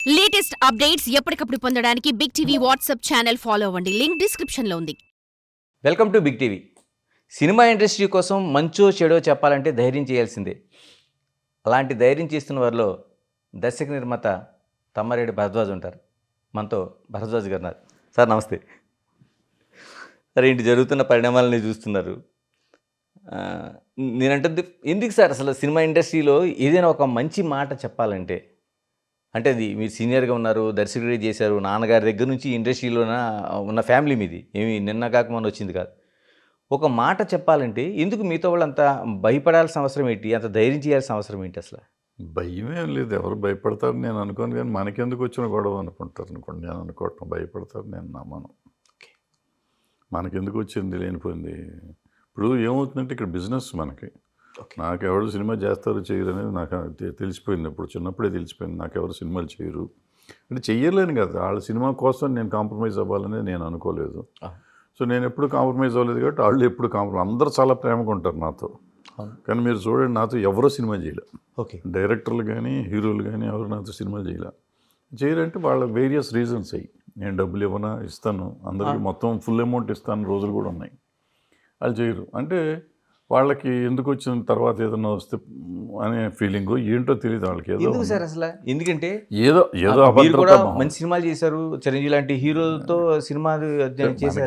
Latest updates ఎప్పటికప్పుడు పొందడానికి Big TV WhatsApp channel follow అవ్వండి. లింక్ డిస్క్రిప్షన్లో ఉంది. Welcome to Big TV. Cinema industry కోసం మంచో చెడో చెప్పాలంటే ధైర్యం చేయాల్సిందే. అలాంటి ధైర్యం చేస్తున్న వారిలో దర్శక నిర్మాత తమ్మారెడ్డి భరద్వాజ్ ఉంటారు. మనతో భరద్వాజ్ గారు ఉన్నారు. సార్ నమస్తే. సరే, ఇంటి జరుగుతున్న పరిణామాలని చూస్తున్నారు. నేనంటుంది ఎందుకు సార్ అసలు సినిమా ఇండస్ట్రీలో ఏదైనా ఒక మంచి మాట చెప్పాలంటే, అంటే అది మీరు సీనియర్గా ఉన్నారు, దర్శకుడిగా చేశారు, నాన్నగారి దగ్గర నుంచి ఇండస్ట్రీలోన ఉన్న ఫ్యామిలీ మీది, ఏమి నిన్న కాక మొన్న వచ్చింది కాదు. ఒక మాట చెప్పాలంటే ఎందుకు మీతో వాళ్ళు అంత భయపడాల్సిన అవసరం ఏంటి, అంత ధైర్యం చేయాల్సిన అవసరం ఏంటి అసలు? భయమేం లేదు, ఎవరు భయపడతారు నేను అనుకోను, కానీ మనకెందుకు వచ్చిన గొడవ అనుకుంటారు అనుకోండి. నేను అనుకోవటం భయపడతారు నేను నమ్మను. మనకెందుకు వచ్చింది లేనిపోయింది. ఇప్పుడు ఏమవుతుందంటే ఇక్కడ బిజినెస్ మనకి. నాకు ఎవరు సినిమా చేస్తారు చేయరు అనేది నాకు తెలిసిపోయింది. ఇప్పుడు చిన్నప్పుడే తెలిసిపోయింది నాకు ఎవరు సినిమాలు చేయరు అంటే. చెయ్యలేను కదా, వాళ్ళ సినిమా కోసం నేను కాంప్రమైజ్ అవ్వాలనేది నేను అనుకోలేదు. సో నేను ఎప్పుడు కాంప్రమైజ్ అవ్వలేదు కాబట్టి వాళ్ళు ఎప్పుడు అందరూ చాలా ప్రేమగా ఉంటారు నాతో. కానీ మీరు చూడండి, నాతో ఎవరో సినిమా చేయలే. డైరెక్టర్లు కానీ హీరోలు కానీ ఎవరు నాతో సినిమాలు చేయరంటే వాళ్ళ వేరియస్ రీజన్స్ అయ్యి. నేను డబ్బులు ఇవ్వనా, ఇస్తాను అందరికీ మొత్తం ఫుల్ అమౌంట్ ఇస్తాను రోజులు కూడా ఉన్నాయి. వాళ్ళు చేయరు అంటే వాళ్ళకి ఎందుకు వచ్చిన తర్వాత ఏదన్నా వస్తే అనే ఫీలింగ్ ఏంటో తెలియదు వాళ్ళకి. ఏదో సార్ అసలు ఎందుకంటే ఏదో మంచి సినిమాలు చేశారు, చిరంజీవి లాంటి హీరోలతో సినిమా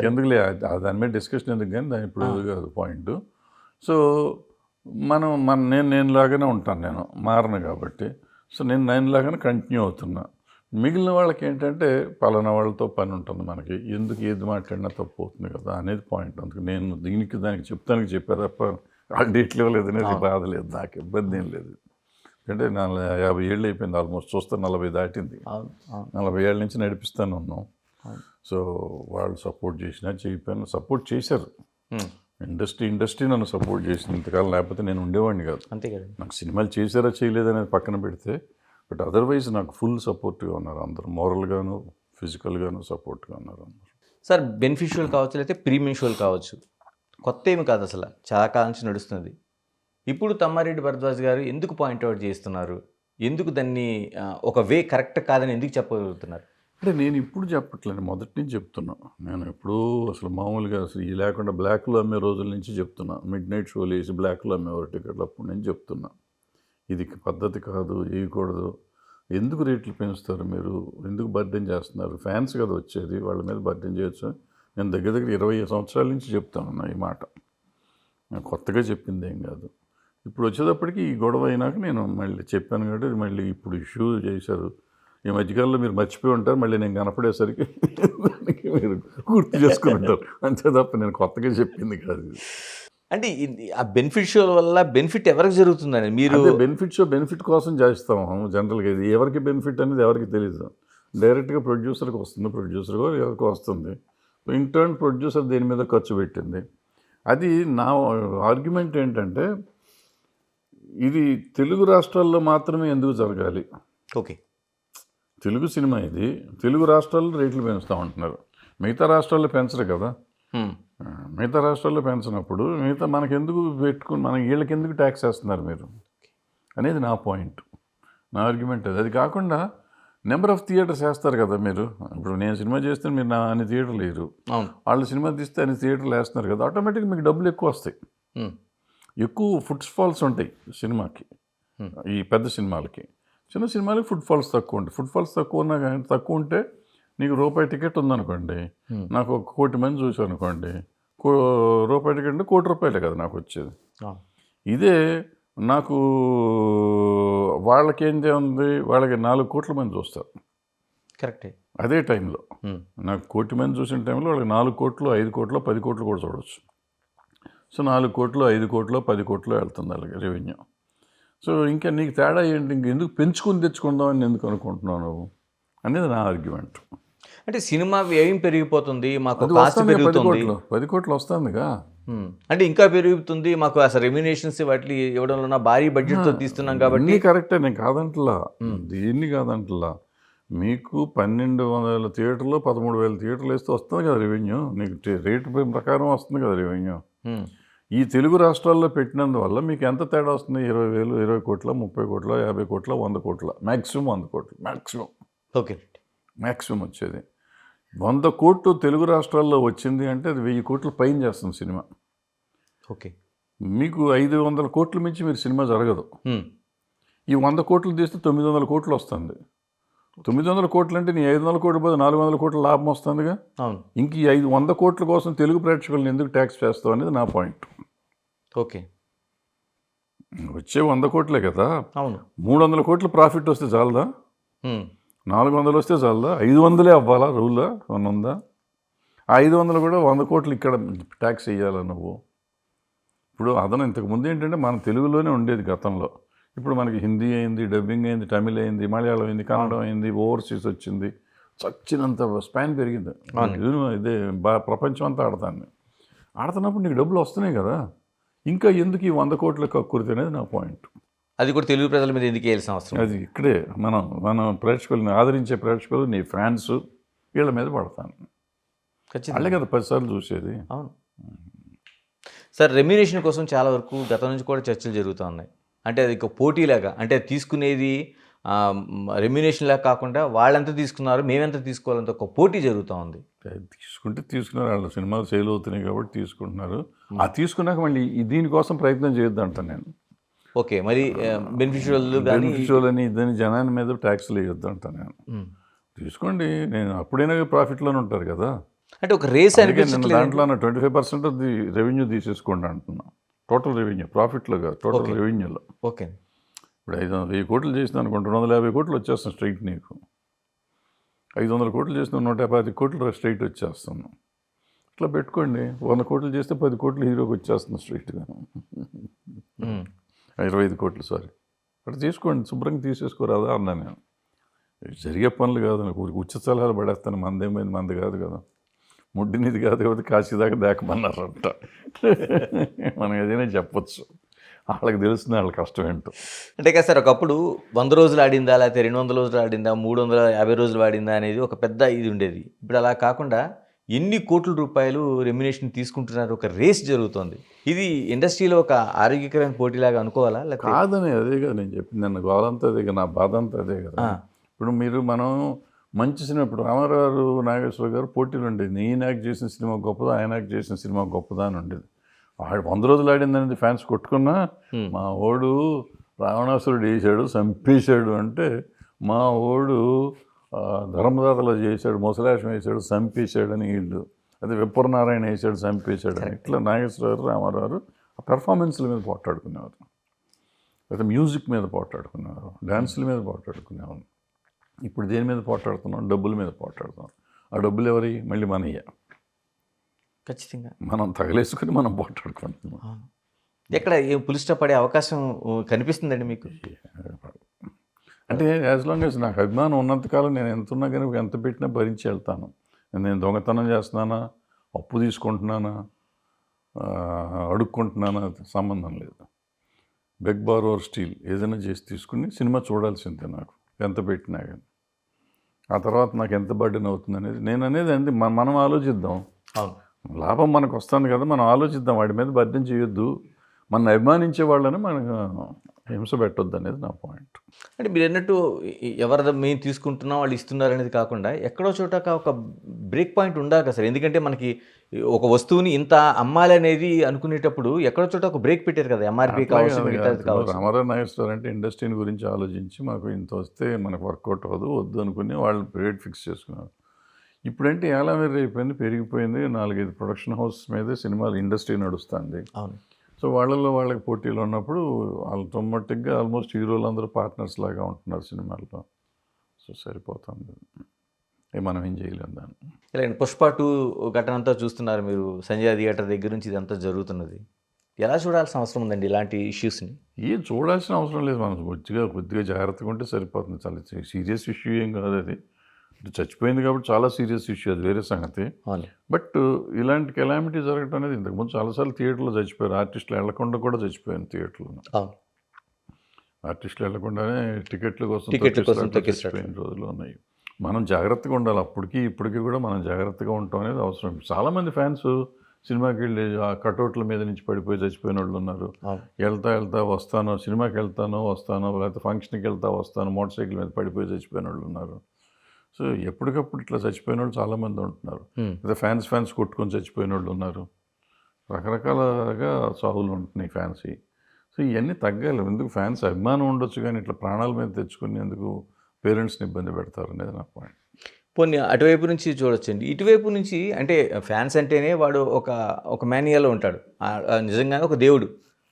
ఎందుకులే దాని మీద డిస్కషన్ ఎందుకు, కానీ దాని ఇప్పుడు కాదు పాయింట్. సో నేను లాగానే ఉంటాను, నేను మారను కాబట్టి. సో నేను లాగానే కంటిన్యూ అవుతున్నా. మిగిలిన వాళ్ళకి ఏంటంటే పలానా వాళ్ళతో పని ఉంటుంది మనకి, ఎందుకు ఏది మాట్లాడినా తప్పు అవుతుంది కదా అనేది పాయింట్. అందుకు నేను దానికి చెప్తానికి చెప్పారు తప్ప వాళ్ళు డేట్లు ఇవ్వలేదు అనేది బాధ లేదు, నాకు ఇబ్బంది ఏం లేదు. అంటే 50 ఏళ్ళు అయిపోయింది, ఆల్మోస్ట్ చూస్తే 40 దాటింది. 40 ఏళ్ళ నుంచి నడిపిస్తాను ఉన్నాం. సో వాళ్ళు సపోర్ట్ చేసినా చెప్పాను, సపోర్ట్ చేశారు. ఇండస్ట్రీ నన్ను సపోర్ట్ చేసింది ఇంతకాలం, లేకపోతే నేను ఉండేవాడిని కాదు. అంతే కదా. నాకు సినిమాలు చేశారా చేయలేదనేది పక్కన పెడితే, బట్ అదర్వైజ్ నాకు ఫుల్ సపోర్ట్గా ఉన్నారు అందరూ, మోరల్గాను ఫిజికల్గాను సపోర్ట్గా ఉన్నారు అందరూ. సార్ బెనిఫిషియల్ కావచ్చు, లేకపోతే ప్రీమిషియల్ కావచ్చు, కొత్త ఏమి కాదు, అసలు చాలా కాలం నుంచి నడుస్తుంది. ఇప్పుడు తమ్మారెడ్డి భరద్వాజ్ గారు ఎందుకు పాయింట్అవుట్ చేస్తున్నారు, ఎందుకు దాన్ని ఒక వే కరెక్ట్ కాదని ఎందుకు చెప్పగలుగుతున్నారు? అంటే నేను ఇప్పుడు చెప్పట్లేదు, మొదటి నుంచి చెప్తున్నా. నేను ఎప్పుడూ అసలు మామూలుగా అసలు ఈ లేకుండా బ్లాక్లో అమ్మే రోజుల నుంచి చెప్తున్నా. మిడ్ నైట్ షోలు వేసి బ్లాక్లో అమ్మేవారు టికెట్లు, అప్పుడు నేను చెప్తున్నా ఇది పద్ధతి కాదు, వేయకూడదు. ఎందుకు రేట్లు పెంచుతారు మీరు, ఎందుకు బర్డెన్ చేస్తున్నారు, ఫ్యాన్స్ కదా వచ్చేది, వాళ్ళ మీద బర్డెన్ చేయొచ్చు. నేను దగ్గర 20 సంవత్సరాల నుంచి చెప్తాను ఈ మాట, నేను కొత్తగా చెప్పింది ఏం కాదు. ఇప్పుడు వచ్చేటప్పటికి ఈ గొడవ అయినాక నేను మళ్ళీ చెప్పాను కాబట్టి మళ్ళీ ఇప్పుడు ఇష్యూ చేశారు. ఈ మధ్యకాలంలో మీరు మర్చిపోయి ఉంటారు, మళ్ళీ నేను కనపడేసరికి దానికి మీరు గుర్తు చేసుకుని ఉంటారు అంతే తప్ప నేను కొత్తగా చెప్పింది కాదు. అంటే ఆ బెనిఫిషియల్ వల్ల బెనిఫిట్ ఎవరికి జరుగుతుందని మీరు బెనిఫిట్ కోసం చేస్తాము జనరల్గా. ఇది ఎవరికి బెనిఫిట్ అనేది ఎవరికి తెలియదు. డైరెక్ట్గా ప్రొడ్యూసర్కి వస్తుంది, ప్రొడ్యూసర్ ఎవరికి వస్తుంది, ఇన్ టర్న్ ప్రొడ్యూసర్ దేని మీద ఖర్చు పెట్టింది. అది నా ఆర్గ్యుమెంట్ ఏంటంటే, ఇది తెలుగు రాష్ట్రాల్లో మాత్రమే ఎందుకు జరగాలి? ఓకే, తెలుగు సినిమా ఇది, తెలుగు రాష్ట్రాల్లో రేట్లు పెంచుతూ ఉంటున్నారు, మిగతా రాష్ట్రాల్లో పెంచరు కదా. మిగతా రాష్ట్రాల్లో పెంచినప్పుడు మిగతా మనకెందుకు పెట్టుకుని వీళ్ళకి ఎందుకు ట్యాక్స్ వేస్తున్నారు మీరు అనేది నా పాయింట్, నా ఆర్గ్యుమెంట్ అది. అది కాకుండా నెంబర్ ఆఫ్ థియేటర్స్ వేస్తారు కదా మీరు. ఇప్పుడు నేను సినిమా చేస్తే మీరు నా అన్ని థియేటర్లు లేరు, వాళ్ళు సినిమా తీస్తే అన్ని థియేటర్లు వేస్తున్నారు కదా, ఆటోమేటిక్గా మీకు డబ్బులు ఎక్కువ వస్తాయి, ఎక్కువ ఫుడ్ ఫాల్స్ ఉంటాయి సినిమాకి. ఈ పెద్ద సినిమాలకి, చిన్న సినిమాలకి ఫుడ్ ఫాల్స్ తక్కువ ఉంటాయి. ఫుడ్ ఫాల్స్ తక్కువ ఉంటే నీకు రూపాయి టికెట్ ఉందనుకోండి, నాకు 1 కోటి మంది చూసాను అనుకోండి, రూపాయి టికెట్ అంటే 1 కోటి రూపాయలే కదా నాకు వచ్చేది. ఇదే నాకు వాళ్ళకేంటి ఉంది, వాళ్ళకి 4 కోట్ల మంది చూస్తారు కరెక్టే. అదే టైంలో నాకు 1 కోటి మంది చూసిన టైంలో వాళ్ళకి 4 కోట్లు 5 కోట్లు 10 కోట్లు కూడా చూడవచ్చు. సో 4 కోట్లు 5 కోట్లు 10 కోట్లు వెళ్తుంది వాళ్ళకి రెవెన్యూ. సో ఇంకా నీకు తేడా ఏంటి, ఇంకెందుకు పెంచుకుని తెచ్చుకుందామని ఎందుకు అనుకుంటున్నావు నువ్వు అనేది నా ఆర్గ్యుమెంట్. అంటే సినిమా వ్యయం పెరిగిపోతుంది, మాకు కాస్ట్ పెరుగుతుంది, 10 కోట్లు వస్తుందిగా, అంటే ఇంకా పెరుగుతుంది, మాకు అసలు రెమ్యునేషన్స్ వాటి ఇవ్వడంలో భారీ బడ్జెట్తో తీస్తున్నాం కాబట్టి. కరెక్టే, నేను కాదంటలా, దీన్ని కాదంటలా. మీకు 1200 థియేటర్లు 13,000 థియేటర్లు వేస్తే వస్తుంది కదా రెవెన్యూ, నీకు రేటు ప్రకారం వస్తుంది కదా రెవెన్యూ. ఈ తెలుగు రాష్ట్రాల్లో పెట్టినందువల్ల మీకు ఎంత తేడా వస్తుంది? 20,000, 20 కోట్ల, 30 కోట్ల, 50 కోట్ల, 100 కోట్ల, మ్యాక్సిమం 100 కోట్లు మ్యాక్సిమం. ఓకే. మ్యాక్సిమం వచ్చేది. 100 కోట్లు తెలుగు రాష్ట్రాల్లో వచ్చింది అంటే అది 1000 కోట్ల పైన చేస్తుంది సినిమా. ఓకే. మీకు 500 కోట్ల మించి మీరు సినిమా జరగదు. ఈ 100 కోట్లు తీస్తే 900 కోట్లు వస్తుంది. 900 కోట్లు అంటే నీ 500 కోట్ల పోతే 400 కోట్ల లాభం వస్తుందిగా. అవును. ఇంక ఈ 100 కోట్ల కోసం తెలుగు ప్రేక్షకులను ఎందుకు ట్యాక్స్ చేస్తావు అనేది నా పాయింట్. ఓకే. వచ్చే 100 కోట్లే కదా. అవును. 300 కోట్ల ప్రాఫిట్ వస్తే చాలదా? హ్మ్. 400 వస్తే చాలదా? 500 అవ్వాలా రూలా? ఏమన్నా ఉందా? ఆ 500 కూడా 100 కోట్లు ఇక్కడ ట్యాక్స్ వేయాలా నువ్వు? ఇప్పుడు అదనం ఇంతకుముందు ఏంటంటే మన తెలుగులోనే ఉండేది గతంలో. ఇప్పుడు మనకి హిందీ అయింది, డబ్బింగ్ అయింది, తమిళ్ అయింది, మలయాళం అయింది, కన్నడం అయింది, ఓవర్సీస్ వచ్చింది, చచ్చినంత స్పాన్ పెరిగింది. ఇదే ప్రపంచం అంతా ఆడుతున్నప్పుడు నీకు డబ్బులు వస్తున్నాయి కదా. ఇంకా ఎందుకు ఈ 100 కోట్ల కక్కుర్తి అనేది నా పాయింట్. అది కూడా తెలుగు ప్రజల మీద ఎందుకు వేయాల్సిన అవసరం? అది ఇక్కడే మనం ప్రేక్షకుల్ని ఆదరించే ప్రేక్షకులు, నీ ఫ్యాన్స్ వీళ్ళ మీద పడతాను. ఖచ్చితంగా. వాళ్ళే కదా 10 సార్లు చూసేది. అవును సార్. రెమ్యునేషన్ కోసం చాలా వరకు గతం నుంచి కూడా చర్చలు జరుగుతూ ఉన్నాయి. అంటే అది ఒక పోటీలాగా, అంటే తీసుకునేది రెమ్యునేషన్ లాగా కాకుండా వాళ్ళెంత తీసుకున్నారు మేమెంత తీసుకోవాలంత ఒక పోటీ జరుగుతూ ఉంది. తీసుకున్నారు, వాళ్ళ సినిమాలు సేల్ అవుతున్నాయి కాబట్టి తీసుకుంటున్నారు. ఆ తీసుకున్నాక మళ్ళీ దీనికోసం ప్రయత్నం చేయొద్దు అంటాను నేను. ఓకే. మరి బెనిఫిషియల్ అని ఇదని జనాన్ని మీద ట్యాక్స్లు వేయొద్దు అంటాను నేను. తీసుకోండి, నేను అప్పుడైనా ప్రాఫిట్లోనే ఉంటారు కదా. అంటే ఒక రేస్ అనిపించట్లేదు దాంట్లో 25% ఆఫ్ ది రెవెన్యూ తీసేసుకోండి అంటున్నా. టోటల్ రెవెన్యూ, ప్రాఫిట్లో కాదు, టోటల్ రెవెన్యూలో. ఓకే. ఇప్పుడు 1000 కోట్లు చేసిన అనుకుంటే 250 కోట్లు వచ్చేస్తాను స్ట్రైట్ నీకు. 500 కోట్లు చేసిన 150 కోట్లు స్ట్రైట్ వచ్చేస్తాను. ఇట్లా పెట్టుకోండి. 100 కోట్లు చేస్తే 10 కోట్లు హీరోకి వచ్చేస్తుంది స్ట్రైట్గా. 25 కోట్లు సారీ. అట్లా తీసుకోండి, శుభ్రంగా తీసేసుకోరాదా అన్నా నేను. జరిగే పనులు కాదు, నాకు ఉచిత సలహాలు పడేస్తాను. మందేమైంది, మంది కాదు కదా. ముడ్డినిది కాదు కాబట్టి కాశీ దాకా దాకమన్నారంట. మనం ఏదైనా చెప్పచ్చు, వాళ్ళకి తెలుస్తుంది వాళ్ళ కష్టం ఏంటో. అంటే కదా సార్, ఒకప్పుడు 100 రోజులు ఆడిందా, లేకపోతే 200 రోజులు ఆడిందా, 350 రోజులు ఆడిందా అనేది ఒక పెద్ద ఇది ఉండేది. ఇప్పుడు అలా కాకుండా ఎన్ని కోట్ల రూపాయలు రెమ్యునేషన్ తీసుకుంటున్నారు, ఒక రేస్ జరుగుతుంది. ఇది ఇండస్ట్రీలో ఒక ఆరోగ్యకరమైన పోటీలాగా అనుకోవాలా? కాదని అదే కదా నేను చెప్పింది. నన్ను గోలంతా అదే కదా, నా బాధ అంతా అదే కదా. ఇప్పుడు మనం మంచి సినిమా, ఇప్పుడు రామారావు నాగేశ్వర గారు పోటీలు ఉండేది. నేను యాక్ట్ చేసిన సినిమా గొప్పదా, ఆయన యాక్ట్ చేసిన సినిమా గొప్పదా అని ఉండేది. 100 రోజులు ఆడిందనేది ఫ్యాన్స్ కొట్టుకున్నా, మా ఓడు రావణాసురుడు వేసాడు చంపేశాడు అంటే, మా ఓడు ధర్మదాతలో చేశాడు, ముసలాశం వేసాడు చంపేశాడు అని వీళ్ళు, అదే విప్పరనారాయణ వేసాడు చంపేశాడు అని ఇట్లా నాగేశ్వరరావు రామారావు ఆ పెర్ఫార్మెన్స్ల మీద పోట్లాడుకునేవారు, లేదా మ్యూజిక్ మీద పోట్లాడుకునేవారు, డ్యాన్సుల మీద పోట్లాడుకునేవారు. ఇప్పుడు దేని మీద పోట్లాడుతున్నాం? డబ్బుల మీద పోట్లాడుతున్నాం. ఆ డబ్బులు ఎవరి? మళ్ళీ మనయ్య. ఖచ్చితంగా మనం తగలేసుకుని మనం పోట్లాడుకుంటున్నాం. ఎక్కడ ఏం పులిస్టా పడే అవకాశం కనిపిస్తుందండి మీకు? అంటే యాజ్ లాంగ్ యాజ్ నాకు అభిమానం ఉన్నంతకాలం నేను ఎంత ఉన్నా కానీ ఎంత పెట్టినా భరించి వెళ్తాను. నేను దొంగతనం చేస్తున్నానా, అప్పు తీసుకుంటున్నానా, అడుక్కుంటున్నానా సంబంధం లేదు. బెగ్ బార్ ఓర్ స్టీల్ ఏదైనా చేసి తీసుకుని సినిమా చూడాల్సిందే నాకు, ఎంత పెట్టినా కానీ. ఆ తర్వాత నాకు ఎంత బర్డెన్ అవుతుంది అనేది నేను అనేది అంతే. మనం ఆలోచిద్దాం. లాభం మనకు వస్తుంది కదా, మనం ఆలోచిద్దాం. వాడి మీద బర్డెన్ చేయొద్దు. మన అభిమానించే వాళ్ళని మనకు హింస పెట్టొద్దు అనేది నా పాయింట్. అంటే మీరు అన్నట్టు ఎవరిదో మేము తీసుకుంటున్నాం వాళ్ళు ఇస్తున్నారు అనేది కాకుండా ఎక్కడో చోట ఒక బ్రేక్ పాయింట్ ఉండాలి కదా సార్. ఎందుకంటే మనకి ఒక వస్తువుని ఇంత అమ్మాలి అనేది అనుకునేటప్పుడు ఎక్కడో చోట ఒక బ్రేక్ పెట్టారు కదా, ఎంఆర్పీ కావచ్చు. రామారావు నాగేశ్వర అంటే ఇండస్ట్రీని గురించి ఆలోచించి మాకు ఇంత వస్తే మనకు వర్కౌట్ అవ్వదు, వద్దు అనుకుని వాళ్ళు రేట్ ఫిక్స్ చేసుకున్నారు. ఇప్పుడంటే ఎలా వేరే అయిపోయింది, పెరిగిపోయింది. 4-5 ప్రొడక్షన్ హౌస్ మీదే సినిమాలు ఇండస్ట్రీ నడుస్తుంది. అవును. సో వాళ్ళకి పోటీలు ఉన్నప్పుడు ఆటోమేటిక్గా ఆల్మోస్ట్ హీరోలు అందరూ పార్ట్నర్స్ లాగా ఉంటున్నారు సినిమాల్లో. సో సరిపోతుంది, మనం ఏం చేయలేము దాన్ని. ఇలాంటి పుష్ప 2 ఘటన అంతా చూస్తున్నారు మీరు, సంజయ్ థియేటర్ దగ్గర నుంచి ఇదంతా జరుగుతున్నది. ఎలా చూడాల్సిన అవసరం ఉందండి ఇలాంటి ఇష్యూస్ని? ఏం చూడాల్సిన అవసరం లేదు, మనం కొద్దిగా జాగ్రత్తగా ఉంటే సరిపోతుంది. చాలా సీరియస్ ఇష్యూ ఏం కాదు అది. చచ్చిపోయింది కాబట్టి చాలా సీరియస్ ఇష్యూ, అది వేరే సంగతి. బట్ ఇలాంటి కెలామిటీ జరగడం అనేది ఇంతకుముందు చాలాసార్లు థియేటర్లో చచ్చిపోయారు. ఆర్టిస్టులు వెళ్లకుండా కూడా చచ్చిపోయాను థియేటర్లో. ఆర్టిస్టులు వెళ్లకుండానే టికెట్ల కోసం చచ్చిపోయిన రోజులు ఉన్నాయి. మనం జాగ్రత్తగా ఉండాలి. అప్పటికి ఇప్పటికీ కూడా మనం జాగ్రత్తగా ఉండటం అనేది అవసరం. చాలామంది ఫ్యాన్స్ సినిమాకి వెళ్ళి ఆ కటౌట్ల మీద నుంచి పడిపోయి చచ్చిపోయిన వాళ్ళు ఉన్నారు. వెళ్తా వస్తాను, సినిమాకి వెళ్తాను వస్తాను, లేకపోతే ఫంక్షన్కి వెళ్తా వస్తాను, మోటార్ సైకిల్ మీద పడిపోయి చచ్చిపోయిన వాళ్ళు ఉన్నారు. సో ఎప్పటికప్పుడు ఇట్లా చచ్చిపోయిన వాళ్ళు చాలామంది ఉంటున్నారు. Hmm. లేదా ఫ్యాన్స్ కొట్టుకొని చచ్చిపోయిన వాళ్ళు ఉన్నారు. రకరకాలుగా చావులు ఉంటున్నాయి ఫ్యాన్స్వి. సో ఇవన్నీ తగ్గాలి. ఎందుకు ఫ్యాన్స్ అభిమానం ఉండొచ్చు కానీ ఇట్లా ప్రాణాల మీద తెచ్చుకుని ఎందుకు పేరెంట్స్ని ఇబ్బంది పెడతారు అనేది నా పాయింట్. పోనీ అటువైపు నుంచి చూడొచ్చండి. ఇటువైపు నుంచి అంటే ఫ్యాన్స్ అంటేనే వాడు ఒక మేనియాలో ఉంటాడు. నిజంగానే ఒక దేవుడు.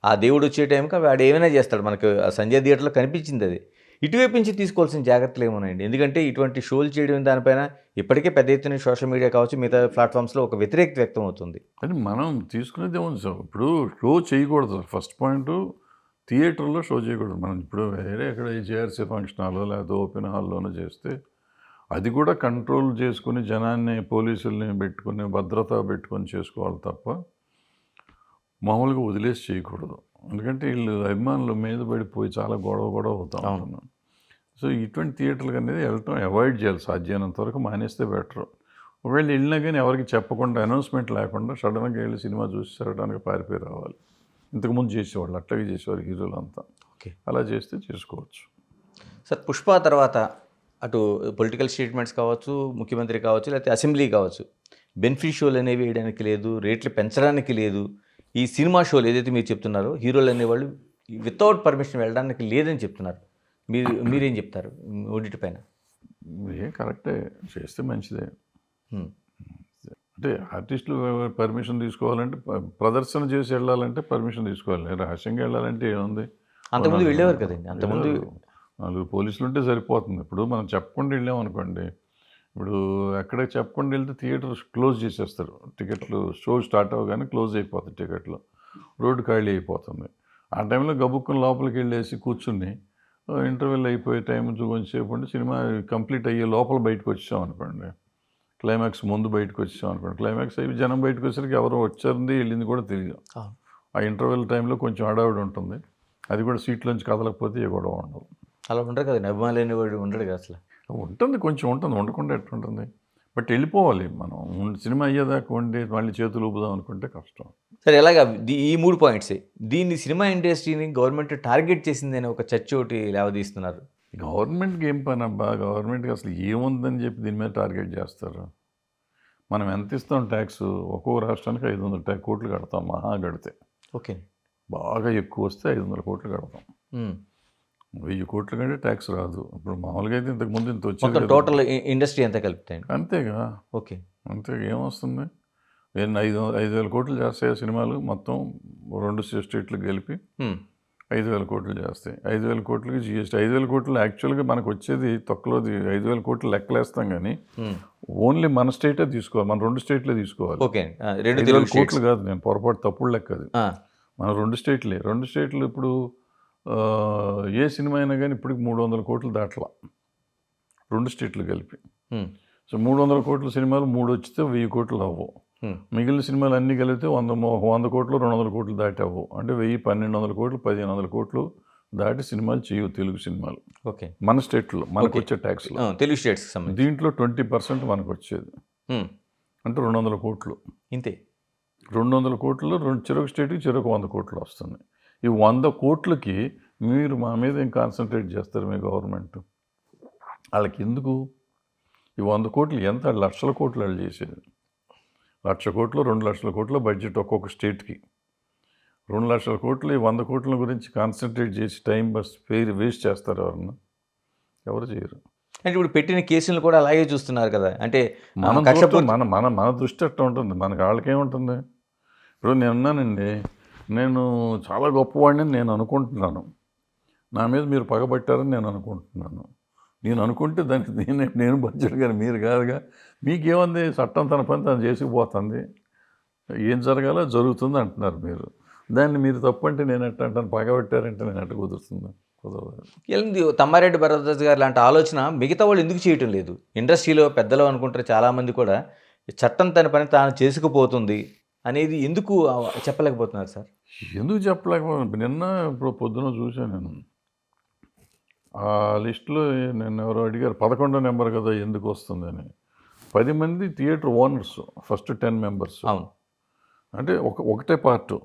ఆ దేవుడు వచ్చే టైంకి వాడు ఏమైనా చేస్తాడు. మనకు ఆ సంజయ్ థియేటర్లో కనిపించింది అది. ఇటువైపు నుంచి తీసుకోవాల్సిన జాగ్రత్తలు ఏమోనండి. ఎందుకంటే ఇటువంటి షోలు చేయడం దానిపైన ఇప్పటికే పెద్ద ఎత్తున సోషల్ మీడియా కావచ్చు, మిగతా ప్లాట్ఫామ్స్లో ఒక వ్యతిరేకత వ్యక్తం అవుతుంది. అని మనం తీసుకునేది ఏముంది సార్, ఇప్పుడు షో చేయకూడదు. ఫస్ట్ పాయింట్ థియేటర్లో షో చేయకూడదు. మనం ఇప్పుడు వేరే ఎక్కడ జేఆర్సీ ఫంక్షన్ హాల్లో లేకపోతే ఓపెన్ హాల్లోనో చేస్తే అది కూడా కంట్రోల్ చేసుకుని జనాన్ని పోలీసుల్ని పెట్టుకుని భద్రత పెట్టుకొని చేసుకోవాలి తప్ప మామూలుగా వదిలేసి చేయకూడదు. ఎందుకంటే వీళ్ళు అభిమానుల మీద పడిపోయి చాలా గొడవ అవుతా ఉంటున్నాం. సో ఇటువంటి థియేటర్లకు అనేది వెళ్ళటం అవాయిడ్ చేయాలి. సాధ్యమైనంత వరకు మానేస్తే బెటర్. ఒకవేళ వెళ్ళినా కానీ ఎవరికి చెప్పకుండా అనౌన్స్మెంట్ లేకుండా సడన్గా వెళ్ళి సినిమా చూసి తిరగడానికి పారిపోయి రావాలి. ఇంతకుముందు చేసేవాళ్ళు అట్లాగే చేసేవారు హీరోలు అంతా. ఓకే, అలా చేస్తే చేసుకోవచ్చు. సార్ పుష్ప తర్వాత అటు పొలిటికల్ స్టేట్మెంట్స్ కావచ్చు, ముఖ్యమంత్రి కావచ్చు, లేకపోతే అసెంబ్లీ కావచ్చు, బెనిఫిట్ షోలు అనేవి వేయడానికి లేదు, రేట్లు పెంచడానికి లేదు. ఈ సినిమా షోలు ఏదైతే మీరు చెప్తున్నారో హీరోలు అనేవాళ్ళు వితౌట్ పర్మిషన్ వెళ్ళడానికి లేదని చెప్తున్నారు. మీరేం చెప్తారు ఓడిటి పైన? కరెక్టే, చేస్తే మంచిదే. అంటే ఆర్టిస్టులు పర్మిషన్ తీసుకోవాలంటే ప్రదర్శన చేసి వెళ్ళాలంటే పర్మిషన్ తీసుకోవాలి. రహస్యంగా వెళ్ళాలంటే ఏముంది, అంతకుముందు వెళ్ళేవారు కదండి. అంతకుముందు 4 పోలీసులు ఉంటే సరిపోతుంది. ఇప్పుడు మనం చెప్పకుండా వెళ్ళామనుకోండి, ఇప్పుడు ఎక్కడ చెప్పకుండా వెళ్తే థియేటర్ క్లోజ్ చేసేస్తారు. టికెట్లు షో స్టార్ట్ అవ్వగానే క్లోజ్ అయిపోతాయి టికెట్లు, రోడ్డు ఖాళీ అయిపోతుంది. ఆ టైంలో గబుక్కుని లోపలికి వెళ్ళేసి కూర్చుని ఇంటర్వెల్ అయిపోయే టైం కొంచెంసేపు ఉండి సినిమా కంప్లీట్ అయ్యే లోపల బయటకు వచ్చాం అనుకోండి, క్లైమాక్స్ ముందు బయటకు వచ్చాం అనుకోండి, క్లైమాక్స్ అయ్యి జనం బయటకు వచ్చేసరికి ఎవరు వచ్చారంది వెళ్ళింది కూడా తెలియదు. ఆ ఇంటర్వెల్ టైంలో కొంచెం హడావిడి ఉంటుంది. అది కూడా సీట్లోంచి కదలకపోతే ఏ గొడవ ఉండదు. అలా ఉండరు కదండి, అభిమానులు అనేవాడు ఉండడు కదా అసలు. ఉంటుంది, కొంచెం ఉంటుంది, ఉండకుండా ఎట్లుంటుంది. బట్ వెళ్ళిపోవాలి. మనం సినిమా అయ్యేదాకా ఉండి మళ్ళీ చేతులు ఊపుదాం అనుకుంటే కష్టం. సరే, ఎలాగా ఈ 3 పాయింట్సే దీన్ని సినిమా ఇండస్ట్రీని గవర్నమెంట్ టార్గెట్ చేసిందని ఒక చర్చ ఒకటి లేవదీస్తున్నారు. గవర్నమెంట్కి ఏం పని అబ్బా, గవర్నమెంట్కి అసలు ఏముందని చెప్పి దీని మీద టార్గెట్ చేస్తారు. మనం ఎంత ఇస్తాం ట్యాక్స్? ఒక్కో రాష్ట్రానికి 500 కోట్లు కడతాం మహా కడితే. ఓకే, బాగా ఎక్కువ వస్తే 500 కోట్లు కడతాం. 1000 కోట్ల కంటే ట్యాక్స్ రాదు. ఇప్పుడు మామూలుగా అయితే ఇంతకుముందు ఇంత వచ్చేది. టోటల్ ఇండస్ట్రీ ఎంత కలుపుతాయండి? అంతేగా. ఓకే, అంతే, ఏమొస్తుంది? 5,000 కోట్లు చేస్తాయి సినిమాలు మొత్తం 2 స్టేట్లకు కలిపి 5,000 కోట్లు చేస్తాయి. 5,000 కోట్లకి జిఎస్టీ. 5,000 కోట్లు యాక్చువల్గా మనకు వచ్చేది తొక్కలోది. 5,000 కోట్లు లెక్కలేస్తాం కానీ ఓన్లీ మన స్టేటే తీసుకోవాలి, మన 2 స్టేట్లే తీసుకోవాలి. ఓకే, 2,000 కోట్లు కాదు, నేను పొరపాటు తప్పుడు లెక్క అది. మన 2 స్టేట్లే. 2 స్టేట్లు ఇప్పుడు ఏ సినిమా అయినా కానీ ఇప్పటికి 300 కోట్లు దాటలా 2 స్టేట్లు కలిపి. సో 300 కోట్ల సినిమాలు 3 వచ్చితే 1000 కోట్లు అవ్వవు. మిగిలిన సినిమాలు అన్నీ కలిపితే 100 కోట్లు 200 కోట్లు దాటి అవ్వవు. అంటే 1000, 1,200 కోట్లు, 1,500 కోట్లు దాటి సినిమాలు చేయవు తెలుగు సినిమాలు. ఓకే, మన స్టేట్లో మనకు వచ్చే ట్యాక్స్లో. తెలుగు స్టేట్స్ దీంట్లో 20% మనకు వచ్చేది, అంటే 200 కోట్లు. ఇంతే. 200 కోట్లు చెరొక స్టేట్కి చెరొక 100 కోట్లు వస్తుంది. ఈ 100 కోట్లకి మీరు మా మీద ఏం కాన్సన్ట్రేట్ చేస్తారు మీ గవర్నమెంట్? వాళ్ళకి ఎందుకు ఈ 100 కోట్లు? ఎంత లక్షల కోట్లు వాళ్ళు చేసేది. 1,00,000 కోట్లు, 2,00,000 కోట్ల బడ్జెట్ ఒక్కొక్క స్టేట్కి. 2,00,000 కోట్లు, ఈ 100 కోట్ల గురించి కాన్సన్ట్రేట్ చేసి టైం వేస్ట్ చేస్తారు ఎవరన్నా? ఎవరు చేయరు. అంటే ఇప్పుడు పెట్టిన కేసులు కూడా అలాగే చూస్తున్నారు కదా. అంటే మన దృష్టి అట్లా ఉంటుంది. మనకి వాళ్ళకేముంటుంది? ఇప్పుడు నేనున్నానండి, నేను చాలా గొప్పవాడిని నేను అనుకుంటున్నాను, నా మీద మీరు పగబట్టారని నేను అనుకుంటున్నాను. నేను అనుకుంటే దానికి నేను బడ్జెట్ కానీ మీరు కాదుగా. మీకేముంది? చట్టం తన పని తను చేసుకుపోతుంది, ఏం జరగాలో జరుగుతుంది అంటున్నారు మీరు. దాన్ని మీరు తప్పు అంటే నేను ఎట్లా అంటాను? పగబట్టారంటే నేను ఎట్లా కుదురుతుంది? కుదరదు. తమ్మారెడ్డి భరద్వాజ్ గారు లాంటి ఆలోచన మిగతా వాళ్ళు ఎందుకు చేయటం లేదు? ఇండస్ట్రీలో పెద్దలు అనుకుంటారు చాలామంది కూడా, చట్టం తన పని తాను చేసుకుపోతుంది అనేది ఎందుకు చెప్పలేకపోతున్నారు సార్? ఎందుకు చెప్పలేకపోతున్నారు? నిన్న ఇప్పుడు పొద్దున చూశాను నేను ఆ లిస్టులో. నేను ఎవరో అడిగారు 11వ నెంబర్ కదా ఎందుకు వస్తుందని. 10 మంది థియేటర్ ఓనర్స్, ఫస్ట్ 10 మెంబర్స్. అవును, అంటే ఒకటే పార్ట్.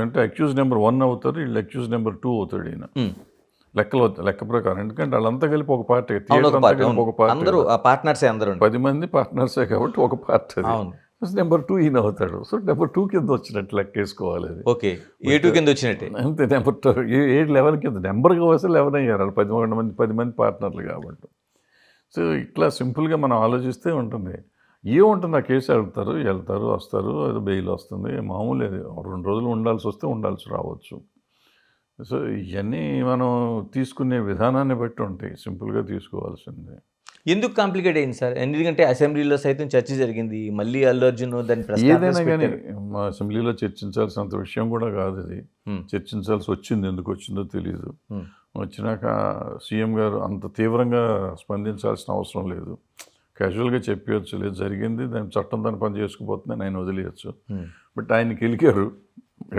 అంటే అక్యూజ్ నెంబర్ 1 అవుతారు, వీళ్ళు అక్యూజ్ నెంబర్ 2 అవుతాడు ఈయన. లెక్క ప్రకారం. ఎందుకంటే వాళ్ళంతా కలిపి ఒక పార్టీ, అవును, థియేటర్ ఒక అంతా పార్టీ, కలిపి అవును. ఒక పార్టీ అందరూ కదా. ఆ పార్ట్నర్సే అందరూ. 10 మంది పార్ట్నర్సే కాబట్టి ఒక పార్టీ అది. అవును. నెంబర్ 2 ఈయన అవుతాడు. సో నెంబర్ 2 కింద వచ్చినట్టు లెక్కేసుకోవాలి అది. ఓకే, A2 కింద వచ్చినట్టే. అంతే, నెంబర్ 2 ఏ 11 కింద నెంబర్గా వస్తే 11 అయ్యారు వాళ్ళు 10 మంది పార్ట్నర్లు కాబట్టి. సో ఇట్లా సింపుల్గా మనం ఆలోచిస్తే ఉంటుంది. ఏముంటుంది, ఆ కేసు వెళ్తారు వస్తారు, అది బెయిల్ వస్తుంది, మామూలు. అది 2 రోజులు ఉండాల్సి వస్తే ఉండాల్సి రావచ్చు. సో ఇవన్నీ మనం తీసుకునే విధానాన్ని బట్టి ఉంటాయి, సింపుల్గా తీసుకోవాల్సిందే. ఎందుకు కాంప్లికేట్ అయింది సార్? ఎందుకంటే అసెంబ్లీలో సైతం చర్చ జరిగింది, మళ్ళీ అల్లు అర్జున్ దాన్ని ఏదైనా కానీ మా అసెంబ్లీలో చర్చించాల్సినంత విషయం కూడా కాదు ఇది. చర్చించాల్సి వచ్చింది, ఎందుకు వచ్చిందో తెలియదు. వచ్చినాక సీఎం గారు అంత తీవ్రంగా స్పందించాల్సిన అవసరం లేదు, క్యాజువల్గా చెప్పవచ్చు, లేదు జరిగింది, దాని చట్టం దాని పని చేసుకుపోతుందని ఆయన వదిలేయచ్చు. బట్ ఆయనకి గెలికారు,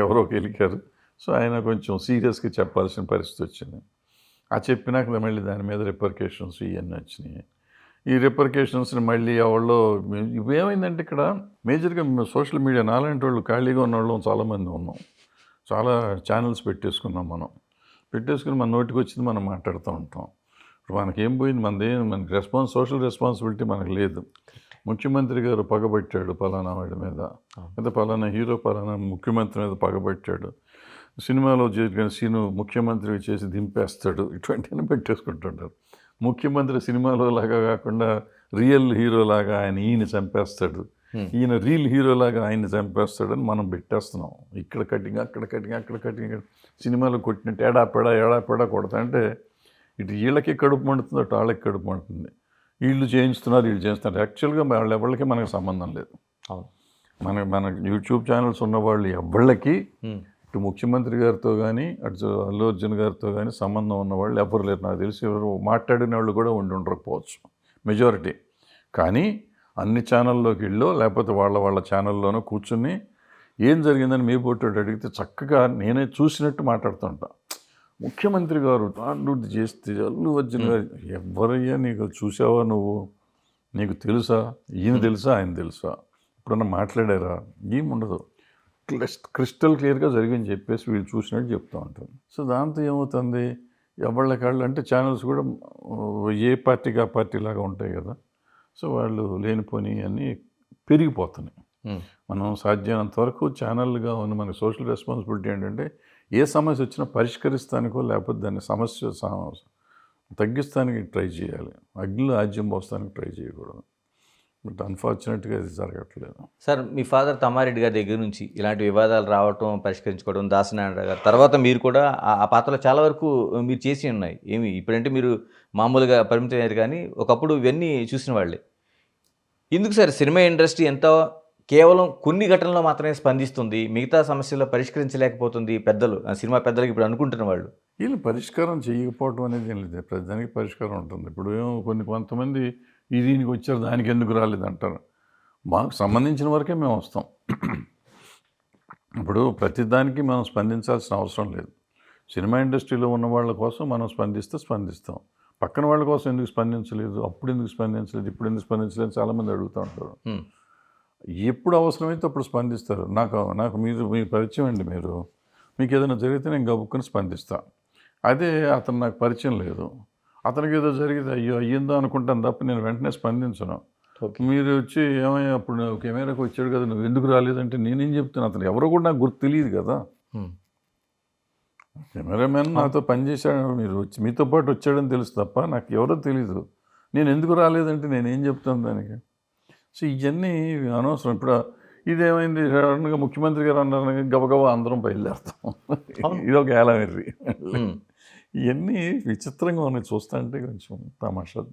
ఎవరో గెలికారు. సో ఆయన కొంచెం సీరియస్గా చెప్పాల్సిన పరిస్థితి వచ్చింది. ఆ చెప్పినాక మళ్ళీ దాని మీద రిపర్కేషన్స్ ఇవన్నీ వచ్చినాయి. ఈ రిపర్కేషన్స్ని మళ్ళీ ఎవరో, ఇవేమైందంటే ఇక్కడ మేజర్గా సోషల్ మీడియా నాలాంటి వాళ్ళు, ఖాళీగా ఉన్న వాళ్ళు చాలామంది ఉన్నాం, చాలా ఛానల్స్ పెట్టేసుకున్నాం. పెట్టేసుకుని మన నోటికి వచ్చింది మనం మాట్లాడుతూ ఉంటాం. ఇప్పుడు మనకేం పోయింది, మనకి సోషల్ రెస్పాన్సిబిలిటీ మనకు లేదు. ముఖ్యమంత్రి గారు పగబట్టాడు పలానా వాడి మీద, లేదా పలానా హీరో పలానా ముఖ్యమంత్రి మీద పగబట్టాడు, సినిమాలో జరిగిన సీను ముఖ్యమంత్రి చేసి దింపేస్తాడు, ఇటువంటివన్నీ పెట్టేసుకుంటుంటారు. ముఖ్యమంత్రి సినిమాలో లాగా కాకుండా రియల్ హీరోలాగా ఈయన చంపేస్తాడు, ఈయన రియల్ హీరోలాగా ఆయన్ని చంపేస్తాడని మనం పెట్టేస్తున్నాం. ఇక్కడ కటింగ్, అక్కడ కటింగ్, అక్కడ కటింగ్, సినిమాలో కొట్టినట్టు ఏడాపెడా కొడతా అంటే ఇటు వీళ్ళకి కడుపు మండుతుంది, అటు వాళ్ళకి కడుపు మండుతుంది. వీళ్ళు చేయిస్తున్నారు. యాక్చువల్గా వాళ్ళ ఎవరికి మనకు సంబంధం లేదు. మన యూట్యూబ్ ఛానల్స్ ఉన్న వాళ్ళు ఎవళ్ళకి ఇటు ముఖ్యమంత్రి గారితో కానీ అటు అల్లు అర్జున్ గారితో కానీ సంబంధం ఉన్నవాళ్ళు ఎవరు లేరు. నాకు తెలిసి ఎవరు మాట్లాడిన వాళ్ళు కూడా ఉండకపోవచ్చు మెజారిటీ. కానీ అన్ని ఛానల్లోకి వెళ్ళో లేకపోతే వాళ్ళ ఛానల్లోనో కూర్చుని ఏం జరిగిందని మీ పోటీ అడిగితే చక్కగా నేనే చూసినట్టు మాట్లాడుతుంటా. ముఖ్యమంత్రి గారు తాండూటి చేస్తే అల్లు అర్జున్ గారు, ఎవరయ్యా నీకు చూసావా నువ్వు, నీకు తెలుసా, ఈయన తెలుసా, ఆయన తెలుసా, ఎప్పుడన్నా మాట్లాడారా, ఏముండదు. క్రిస్టల్ క్లియర్గా జరిగింది చెప్పేసి వీళ్ళు చూసినట్టు చెప్తూ ఉంటారు. సో దాంతో ఏమవుతుంది, ఎవళ్ళకాళ్ళు అంటే ఛానల్స్ కూడా ఏ పార్టీకి ఆ పార్టీ లాగా ఉంటాయి కదా. సో వాళ్ళు లేనిపోని అన్నీ పెరిగిపోతున్నాయి. మనం సాధ్యమైనంత వరకు ఛానల్గా ఉన్న మన సోషల్ రెస్పాన్సిబిలిటీ ఏంటంటే ఏ సమస్య వచ్చినా పరిష్కరిస్తానికో లేకపోతే దాన్ని సమస్య తగ్గిస్తానికి ట్రై చేయాలి, అగ్నిలో ఆజ్యం పోస్తానికి ట్రై చేయకూడదు. బట్ అన్ఫార్చునేట్గా ఇది జరగట్లేదు. సార్, మీ ఫాదర్ తమ్మారెడ్డి గారి దగ్గర నుంచి ఇలాంటి వివాదాలు రావటం, పరిష్కరించుకోవడం, దాసనారాయణ గారు తర్వాత మీరు కూడా ఆ పాత్రలో చాలా వరకు మీరు చేసి ఉన్నాయి. ఇప్పుడంటే మీరు మామూలుగా పరిమితమయ్యారు, కానీ ఒకప్పుడు ఇవన్నీ చూసిన వాళ్ళే. ఎందుకు సార్ సినిమా ఇండస్ట్రీ ఎంతో కేవలం కొన్ని ఘటనలో మాత్రమే స్పందిస్తుంది, మిగతా సమస్యల్లో పరిష్కరించలేకపోతుంది పెద్దలు, సినిమా పెద్దలకు ఇప్పుడు అనుకుంటున్న వాళ్ళు? వీళ్ళు పరిష్కారం చేయకపోవడం అనేది ఏం లేదు, ప్రతిదానికి పరిష్కారం ఉంటుంది. ఇప్పుడు కొంతమంది దీనికి వచ్చారు దానికి ఎందుకు రాలేదు అంటారు. మాకు సంబంధించిన వరకే మేము వస్తాం. ఇప్పుడు ప్రతిదానికి మనం స్పందించాల్సిన అవసరం లేదు. సినిమా ఇండస్ట్రీలో ఉన్న వాళ్ళ కోసం మనం స్పందిస్తాం. పక్కన వాళ్ళ కోసం ఎందుకు స్పందించలేదు, అప్పుడు ఎందుకు స్పందించలేదు, ఇప్పుడు ఎందుకు స్పందించలేదు చాలామంది అడుగుతూ ఉంటారు. ఎప్పుడు అవసరమైతే అప్పుడు స్పందిస్తారు. నాకు మీరు పరిచయం అండి, మీకు ఏదైనా జరిగితే నేను గబుక్కుని స్పందిస్తాను. అదే అతను నాకు పరిచయం లేదు, అతనికి ఏదో జరిగితే అయ్యిందో అనుకుంటాను తప్ప నేను వెంటనే స్పందించను. మీరు వచ్చి ఏమయ్యా అప్పుడు కెమెరాకి వచ్చాడు కదా, నువ్వు ఎందుకు రాలేదంటే నేనేం చెప్తాను, అతను ఎవరో కూడా నాకు గుర్తు తెలియదు కదా. కెమెరామెన్ నాతో పనిచేశాడు, మీరు వచ్చి మీతో పాటు వచ్చాడని తెలుసు తప్ప నాకు ఎవరో తెలీదు. నేను ఎందుకు రాలేదంటే నేనేం చెప్తాను దానికి. సో ఇవన్నీ అనవసరం. ఇప్పుడు ఇదేమైంది, సడన్గా ముఖ్యమంత్రి గారు అన్నారు, గబగబా అందరం బయలుదేరుతాం, ఇది ఒక ఏలమెర్రి. ఇవన్నీ విచిత్రంగా ఉన్నాయి, చూస్తా అంటే కొంచెం తమాషా.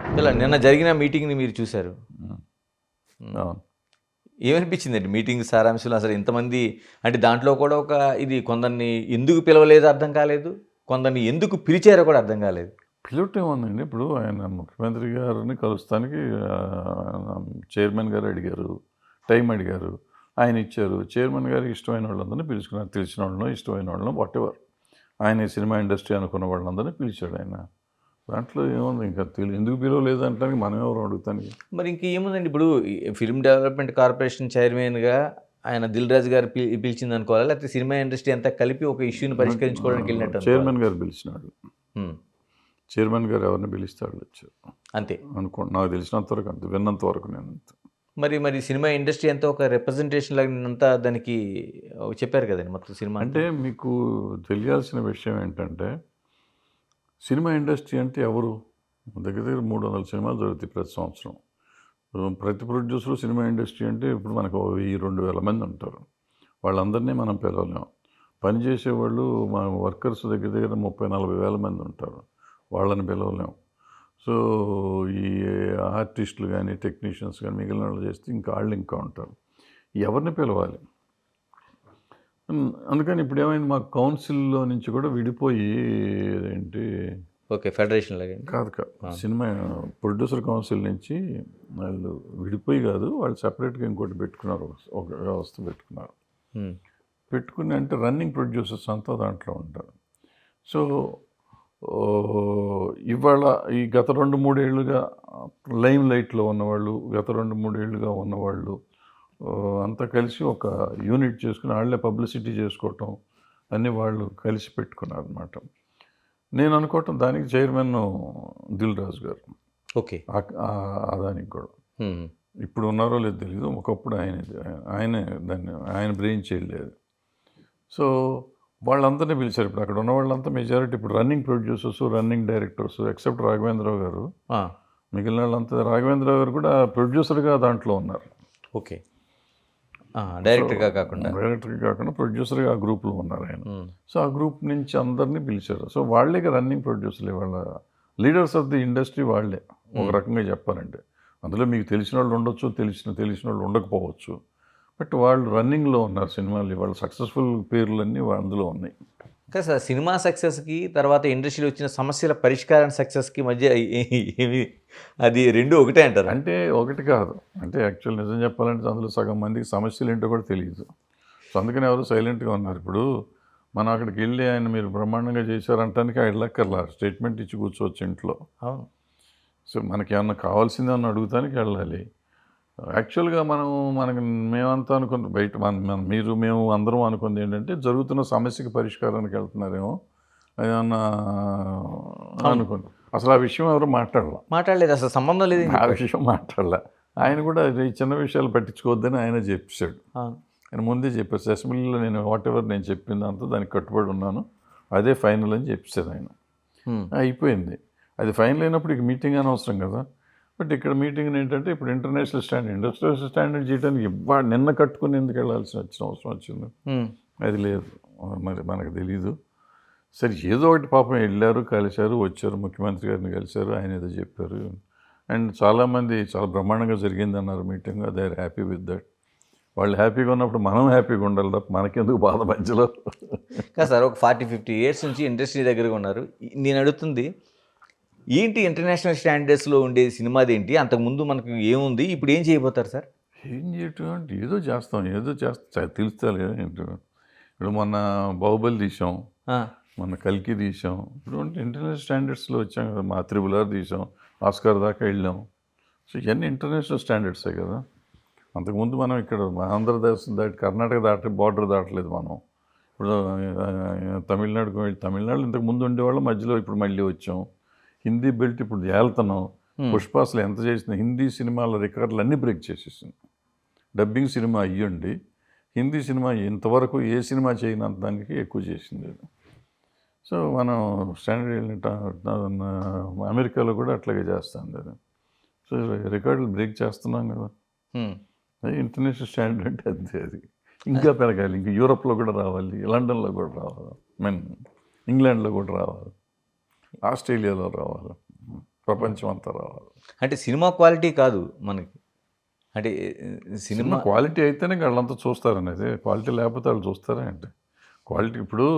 ఇలా నిన్న జరిగిన మీటింగ్ని మీరు చూశారు, ఏమనిపించిందండి మీటింగ్ సారాంశంలో? అసలు ఇంతమంది అంటే దాంట్లో కూడా ఒక ఇది, కొందరిని ఎందుకు పిలవలేదో అర్థం కాలేదు, కొందరిని ఎందుకు పిలిచారో కూడా అర్థం కాలేదు. పిలవటం ఏముందండి, ఇప్పుడు ఆయన ముఖ్యమంత్రి గారిని కలుస్తానికి చైర్మన్ గారు అడిగారు, టైం అడిగారు, ఆయన ఇచ్చారు. చైర్మన్ గారికి ఇష్టమైన వాళ్ళందరినీ పిలుచుకున్నారు, తెలిసిన వాళ్ళను ఇష్టమైన వాళ్ళను వాటెవర్, ఆయన సినిమా ఇండస్ట్రీ అనుకున్న వాళ్ళందరినీ పిలిచాడు ఆయన. దాంట్లో ఏముంది, ఇంకా ఎందుకు పిలవలేదు అంటానికి మనం ఎవరు అడుగుతానికి. మరి ఇంకేముందండి, ఇప్పుడు ఫిల్మ్ డెవలప్మెంట్ కార్పొరేషన్ చైర్మన్గా ఆయన దిల్ రాజు గారు పిలిచింది అనుకోవాలా, లేకపోతే సినిమా ఇండస్ట్రీ అంతా కలిపి ఒక ఇష్యూని పరిష్కరించుకోవడానికి వెళ్ళినట్టు చైర్మన్ గారు పిలిచినాడు. చైర్మన్ గారు ఎవరిని పిలిస్తాడు వచ్చారు అంతే అనుకోండి. నాకు తెలిసినంత వరకు అంత విన్నంత వరకు నేను అంత. మరి సినిమా ఇండస్ట్రీ అంతా ఒక రిప్రజెంటేషన్ లాగా అంతా దానికి చెప్పారు కదండి మొత్తం సినిమా అంటే మీకు తెలియాల్సిన విషయం ఏంటంటే సినిమా ఇండస్ట్రీ అంటే ఎవరు? దగ్గర దగ్గర 300 సినిమాలు జరుగుతాయి ప్రతి సంవత్సరం. ప్రతి ప్రొడ్యూసరు సినిమా ఇండస్ట్రీ అంటే ఇప్పుడు మనకు 1000-2000 మంది ఉంటారు. వాళ్ళందరినీ మనం పిలవలేం. పనిచేసేవాళ్ళు మా వర్కర్స్ దగ్గర దగ్గర 30-40 వేల మంది ఉంటారు. వాళ్ళని పిలవలేం. సో ఈ ఆర్టిస్టులు కానీ టెక్నీషియన్స్ కానీ మిగిలిన వాళ్ళు చేస్తే ఇంకా వాళ్ళు ఇంకా ఉంటారు. ఎవరిని పిలవాలి? అందుకని ఇప్పుడు ఏమైంది, మా కౌన్సిల్లో నుంచి కూడా విడిపోయి ఏంటి ఓకే ఫెడరేషన్ లాగా కాదు సినిమా ప్రొడ్యూసర్ కౌన్సిల్ నుంచి వాళ్ళు విడిపోయి కాదు, వాళ్ళు సపరేట్గా ఇంకోటి పెట్టుకున్నారు, ఒక వ్యవస్థ పెట్టుకున్నారు. పెట్టుకుని అంటే రన్నింగ్ ప్రొడ్యూసర్స్ అంతా దాంట్లో ఉంటారు. సో ఇవాళ ఈ గత 2-3 ఏళ్ళుగా లైమ్ లైట్లో ఉన్నవాళ్ళు, గత 2-3 ఏళ్ళుగా ఉన్నవాళ్ళు అంతా కలిసి ఒక యూనిట్ చేసుకుని వాళ్ళే పబ్లిసిటీ చేసుకోవటం అన్నీ వాళ్ళు కలిసి పెట్టుకున్నారు అన్నమాట. నేను అనుకోవటం దానికి చైర్మన్ దిల్ రాజు గారు. ఓకే దానికి కూడా ఇప్పుడు ఉన్నారో లేదో తెలీదు, ఒకప్పుడు ఆయనే దాన్ని ఆయన బ్రెయిన్ చేయలేదు. సో వాళ్ళందరినీ పిలిచారు. ఇప్పుడు అక్కడ ఉన్న వాళ్ళంతా మెజారిటీ ఇప్పుడు running producers, running directors except Raghavendra Rao గారు. మిగిలిన వాళ్ళంతా రాఘవేంద్రరావు గారు కూడా ప్రొడ్యూసర్గా దాంట్లో ఉన్నారు. ఓకే డైరెక్టర్గా కాకుండా ప్రొడ్యూసర్గా ఆ గ్రూప్లో ఉన్నారు ఆయన. సో ఆ గ్రూప్ నుంచి అందరినీ పిలిచారు. సో వాళ్ళే రన్నింగ్ ప్రొడ్యూసర్లే, వాళ్ళ లీడర్స్ ఆఫ్ ది ఇండస్ట్రీ వాళ్ళే ఒక రకంగా చెప్పాలంటే. అందులో మీకు తెలిసిన వాళ్ళు ఉండొచ్చు, తెలిసిన వాళ్ళు ఉండకపోవచ్చు, బట్ వాళ్ళు రన్నింగ్లో ఉన్నారు సినిమాలు. వాళ్ళ సక్సెస్ఫుల్ పేర్లన్నీ అందులో ఉన్నాయి. ఇంకా సార్ సినిమా సక్సెస్కి తర్వాత ఇండస్ట్రీలో వచ్చిన సమస్యల పరిష్కారం సక్సెస్కి మధ్య ఏమి అది రెండు ఒకటే అంటారు? అంటే ఒకటి కాదు. అంటే యాక్చువల్ నిజం చెప్పాలంటే అందులో సగం మందికి సమస్యలు ఏంటో కూడా తెలియదు. సో అందుకని ఎవరు సైలెంట్గా ఉన్నారు. ఇప్పుడు మనం అక్కడికి వెళ్ళి ఆయన మీరు బ్రహ్మాండంగా చేశారంటానికి వెళ్ళక్కర్లా, స్టేట్మెంట్ ఇచ్చి కూర్చోవచ్చు ఇంట్లో. అవును. సో మనకి ఏమన్నా కావాల్సిందేమన్నా అడుగుతానికి వెళ్ళాలి. యాక్చువల్గా మనకి మేమంతా అనుకుంది బయట మేము అందరం అనుకుంది ఏంటంటే జరుగుతున్న సమస్యకి పరిష్కారానికి వెళ్తున్నారేమో ఏమన్నా అనుకుంది. అసలు ఆ విషయం ఎవరు మాట్లాడలేదు, అసలు సంబంధం లేదు, ఆ విషయం మాట్లాడలే. ఆయన కూడా ఈ చిన్న విషయాలు పట్టించుకోవద్దని ఆయన చెప్పాడు. ఆయన ముందే చెప్పారు, అసెంబ్లీలో నేను వాటెవర్ నేను చెప్పిందంతా దానికి కట్టుబడి ఉన్నాను, అదే ఫైనల్ అని చెప్పారు ఆయన. అయిపోయింది. అది ఫైనల్ అయినప్పుడు ఇక మీటింగ్ అనవసరం కదా. బట్ ఇక్కడ మీటింగ్ ఏంటంటే ఇప్పుడు ఇంటర్నేషనల్ స్టాండర్డ్ చేయడానికి నిన్న కట్టుకుని ఎందుకు వెళ్ళాల్సిన అవసరం వచ్చింది? అది లేదు, మరి మనకు తెలీదు. సరే ఏదో ఒకటి పాపం వెళ్ళారు, కలిశారు, వచ్చారు, ముఖ్యమంత్రి గారిని కలిశారు, ఆయన ఏదో చెప్పారు. అండ్ చాలామంది చాలా బ్రహ్మాండంగా జరిగిందన్నారు meeting. They are happy with that. వాళ్ళు హ్యాపీగా ఉన్నప్పుడు మనం హ్యాపీగా ఉండాలి తప్ప మనకెందుకు బాధ మధ్యలో. కాదు సార్, ఒక 40-50 ఇయర్స్ నుంచి ఇండస్ట్రీ దగ్గరగా ఉన్నారు. నేను అడుగుతుంది ఏంటి, ఇంటర్నేషనల్ స్టాండర్డ్స్లో ఉండే సినిమాది ఏంటి, అంతకుముందు మనకు ఏముంది, ఇప్పుడు ఏం చేయబోతారు సార్? ఏం చేయటం అంటే ఏదో చేస్తాం తెలుస్తుంది. ఇప్పుడు మొన్న బాహుబలి తీసాం, మొన్న కల్కి తీసాం, ఇప్పుడు ఇంటర్నేషనల్ స్టాండర్డ్స్లో వచ్చాం కదా. మా RRR తీసాం, ఆస్కార్ దాకా వెళ్ళాం. సో ఇవన్నీ ఇంటర్నేషనల్ స్టాండర్డ్సే కదా. అంతకుముందు మనం ఇక్కడ ఆంధ్రదేశం దాటి కర్ణాటక దాటి బార్డర్ దాటలేదు మనం. ఇప్పుడు తమిళనాడుకు వెళ్ళి తమిళనాడు ఇంతకుముందు ఉండేవాళ్ళం, మధ్యలో ఇప్పుడు మళ్ళీ వచ్చాం. హిందీ బెల్ట్ ఇప్పుడు వెళ్తున్నాం. పుష్ప అసలు ఎంత చేసిన హిందీ సినిమాల రికార్డులు అన్నీ బ్రేక్ చేసేసింది. డబ్బింగ్ సినిమా అయ్యుండి హిందీ సినిమా ఇంతవరకు ఏ సినిమా చేయనంత దానికి ఎక్కువ చేసింది. సో మనం స్టాండర్డ్ అమెరికాలో కూడా అట్లాగే చేస్తుంది అది. సో రికార్డులు బ్రేక్ చేస్తున్నాం కదా. ఇంటర్నేషనల్ స్టాండర్డ్ అంటే అంతే. అది ఇంకా పెరగాలి, ఇంకా యూరోప్లో కూడా రావాలి, లండన్లో కూడా రావాలి, ఇంగ్లాండ్లో కూడా రావాలి, ఆస్ట్రేలియాలో రావాలి, ప్రపంచం అంతా రావాలి. అంటే సినిమా క్వాలిటీ కాదు మనకి, అంటే సినిమా క్వాలిటీ అయితేనే వాళ్ళంతా చూస్తారనేది. క్వాలిటీ లేకపోతే వాళ్ళు చూస్తారా అంటే క్వాలిటీ. ఇప్పుడు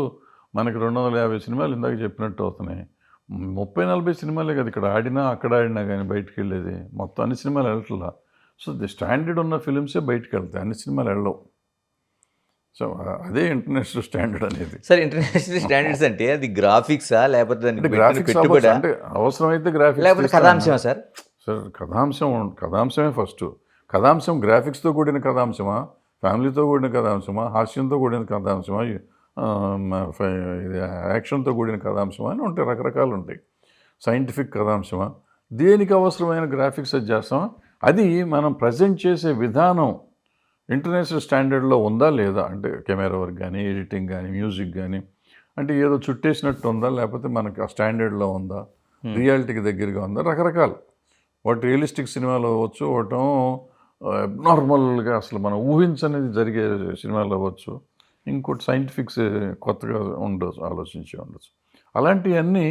మనకి 250 సినిమాలు ఇందాక చెప్పినట్టు అవుతున్నాయి. 30-40 సినిమాలే కదా ఇక్కడ ఆడినా, అక్కడ ఆడినా కానీ బయటికి వెళ్ళేది. మొత్తం అన్ని సినిమాలు వెళ్ళట్లా. సో ది స్టాండర్డ్ ఉన్న ఫిలిమ్సే బయటికి వెళ్తాయి, అన్ని సినిమాలు వెళ్ళవు. సో అదే ఇంటర్నేషనల్ స్టాండర్డ్ అనేది. సార్ ఇంటర్నేషనల్ స్టాండర్డ్స్ అంటే అది గ్రాఫిక్సా లేకపోతే గ్రాఫిక్స్ అంటే అవసరమైతే గ్రాఫిక్స్, లేకపోతే కథాంశమా సార్? సార్ కథాంశమే ఫస్ట్. కథాంశం గ్రాఫిక్స్తో కూడిన కథాంశమా, ఫ్యామిలీతో కూడిన కథాంశమా, హాస్యంతో కూడిన కథాంశమా, ఇది యాక్షన్తో కూడిన కథాంశమా అని ఉంటాయి, రకరకాలు ఉంటాయి. సైంటిఫిక్ కథాంశమా, దేనికి అవసరమైన గ్రాఫిక్స్ అది చేస్తామా, అది మనం ప్రజెంట్ చేసే విధానం ఇంటర్నేషనల్ స్టాండర్డ్లో ఉందా లేదా, అంటే కెమెరా వర్క్ కానీ, ఎడిటింగ్ కానీ, మ్యూజిక్ కానీ, అంటే ఏదో చుట్టేసినట్టు ఉందా, లేకపోతే మనకి ఆ స్టాండర్డ్లో ఉందా, రియాలిటీకి దగ్గరగా ఉందా, రకరకాలు. ఒకటి రియలిస్టిక్ సినిమాలు అవ్వచ్చు, ఒకటం నార్మల్గా అసలు మనం ఊహించనేది జరిగే సినిమాలు అవ్వచ్చు, ఇంకోటి సైంటిఫిక్స్ కొత్తగా ఉండొచ్చు, ఆలోచించి ఉండొచ్చు. అలాంటివన్నీ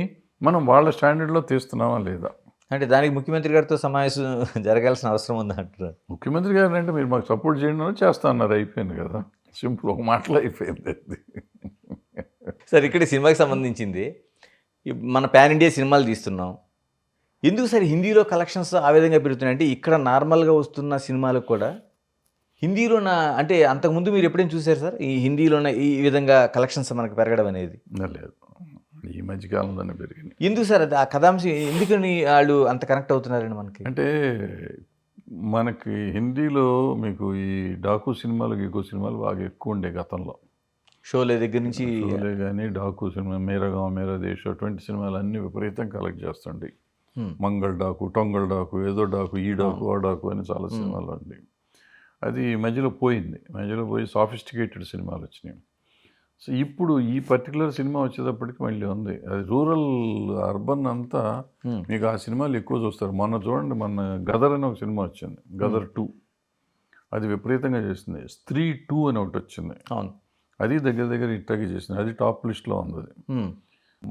మనం వాళ్ళ స్టాండర్డ్లో తీస్తున్నామా లేదా. అంటే దానికి ముఖ్యమంత్రి గారితో సమావేశం జరగాల్సిన అవసరం ఉందా అంటారు? ముఖ్యమంత్రి గారు అంటే మీరు మాకు సపోర్ట్ చేయండి చేస్తా అన్నారు, అయిపోయింది కదా, సింపుల్, ఒక మాటలో అయిపోయింది అది. సార్ ఇక్కడ సినిమాకి సంబంధించింది మన పాన్ ఇండియా సినిమాలు తీస్తున్నాం, ఎందుకు సార్ హిందీలో కలెక్షన్స్ ఆ విధంగా పెరుగుతున్నాయి? అంటే ఇక్కడ నార్మల్గా వస్తున్న సినిమాలకు కూడా హిందీలోన, అంటే అంతకుముందు మీరు ఎప్పుడైనా చూసారు సార్ ఈ హిందీలోన ఈ విధంగా కలెక్షన్స్ మనకు పెరగడం అనేది? లేదు, ఈ మధ్యకాలంలోనే పెరిగింది. ఎందుకు సార్ అది ఆ కథాంశం ఎందుకని వాళ్ళు అంత కనెక్ట్ అవుతున్నారండి మనకి? అంటే మనకి హిందీలో మీకు ఈ డాకు సినిమాలు, గీకు సినిమాలు బాగా ఎక్కువ ఉండే గతంలో. షోలే దగ్గర నుంచి షోలే కానీ, డాకు సినిమా, మేరా గాంవ్ మేరా దేశ్, అటువంటి సినిమాలు అన్నీ విపరీతం కలెక్ట్ చేస్తుండే. మంగళ డాకు, టొంగల్ డాకు, ఏదో డాకు, ఈ డాకు, ఆ డాకు అని చాలా సినిమాలు అండి. అది మధ్యలో పోయింది, మధ్యలో పోయి సాఫిస్టికేటెడ్ సినిమాలు వచ్చినాయి. సో ఇప్పుడు ఈ పర్టికులర్ సినిమా వచ్చేటప్పటికి మళ్ళీ ఉంది, అది రూరల్ అర్బన్ అంతా మీకు ఆ సినిమాలు ఎక్కువ చూస్తారు. మొన్న చూడండి, మొన్న గదర్ అని ఒక సినిమా వచ్చింది, గదర్ 2, అది విపరీతంగా చేసింది. స్త్రీ 2 అని ఒకటి వచ్చింది, అవును, అది దగ్గర దగ్గర ఇట్టాగే చేసింది, అది టాప్ లిస్ట్లో ఉంది. అది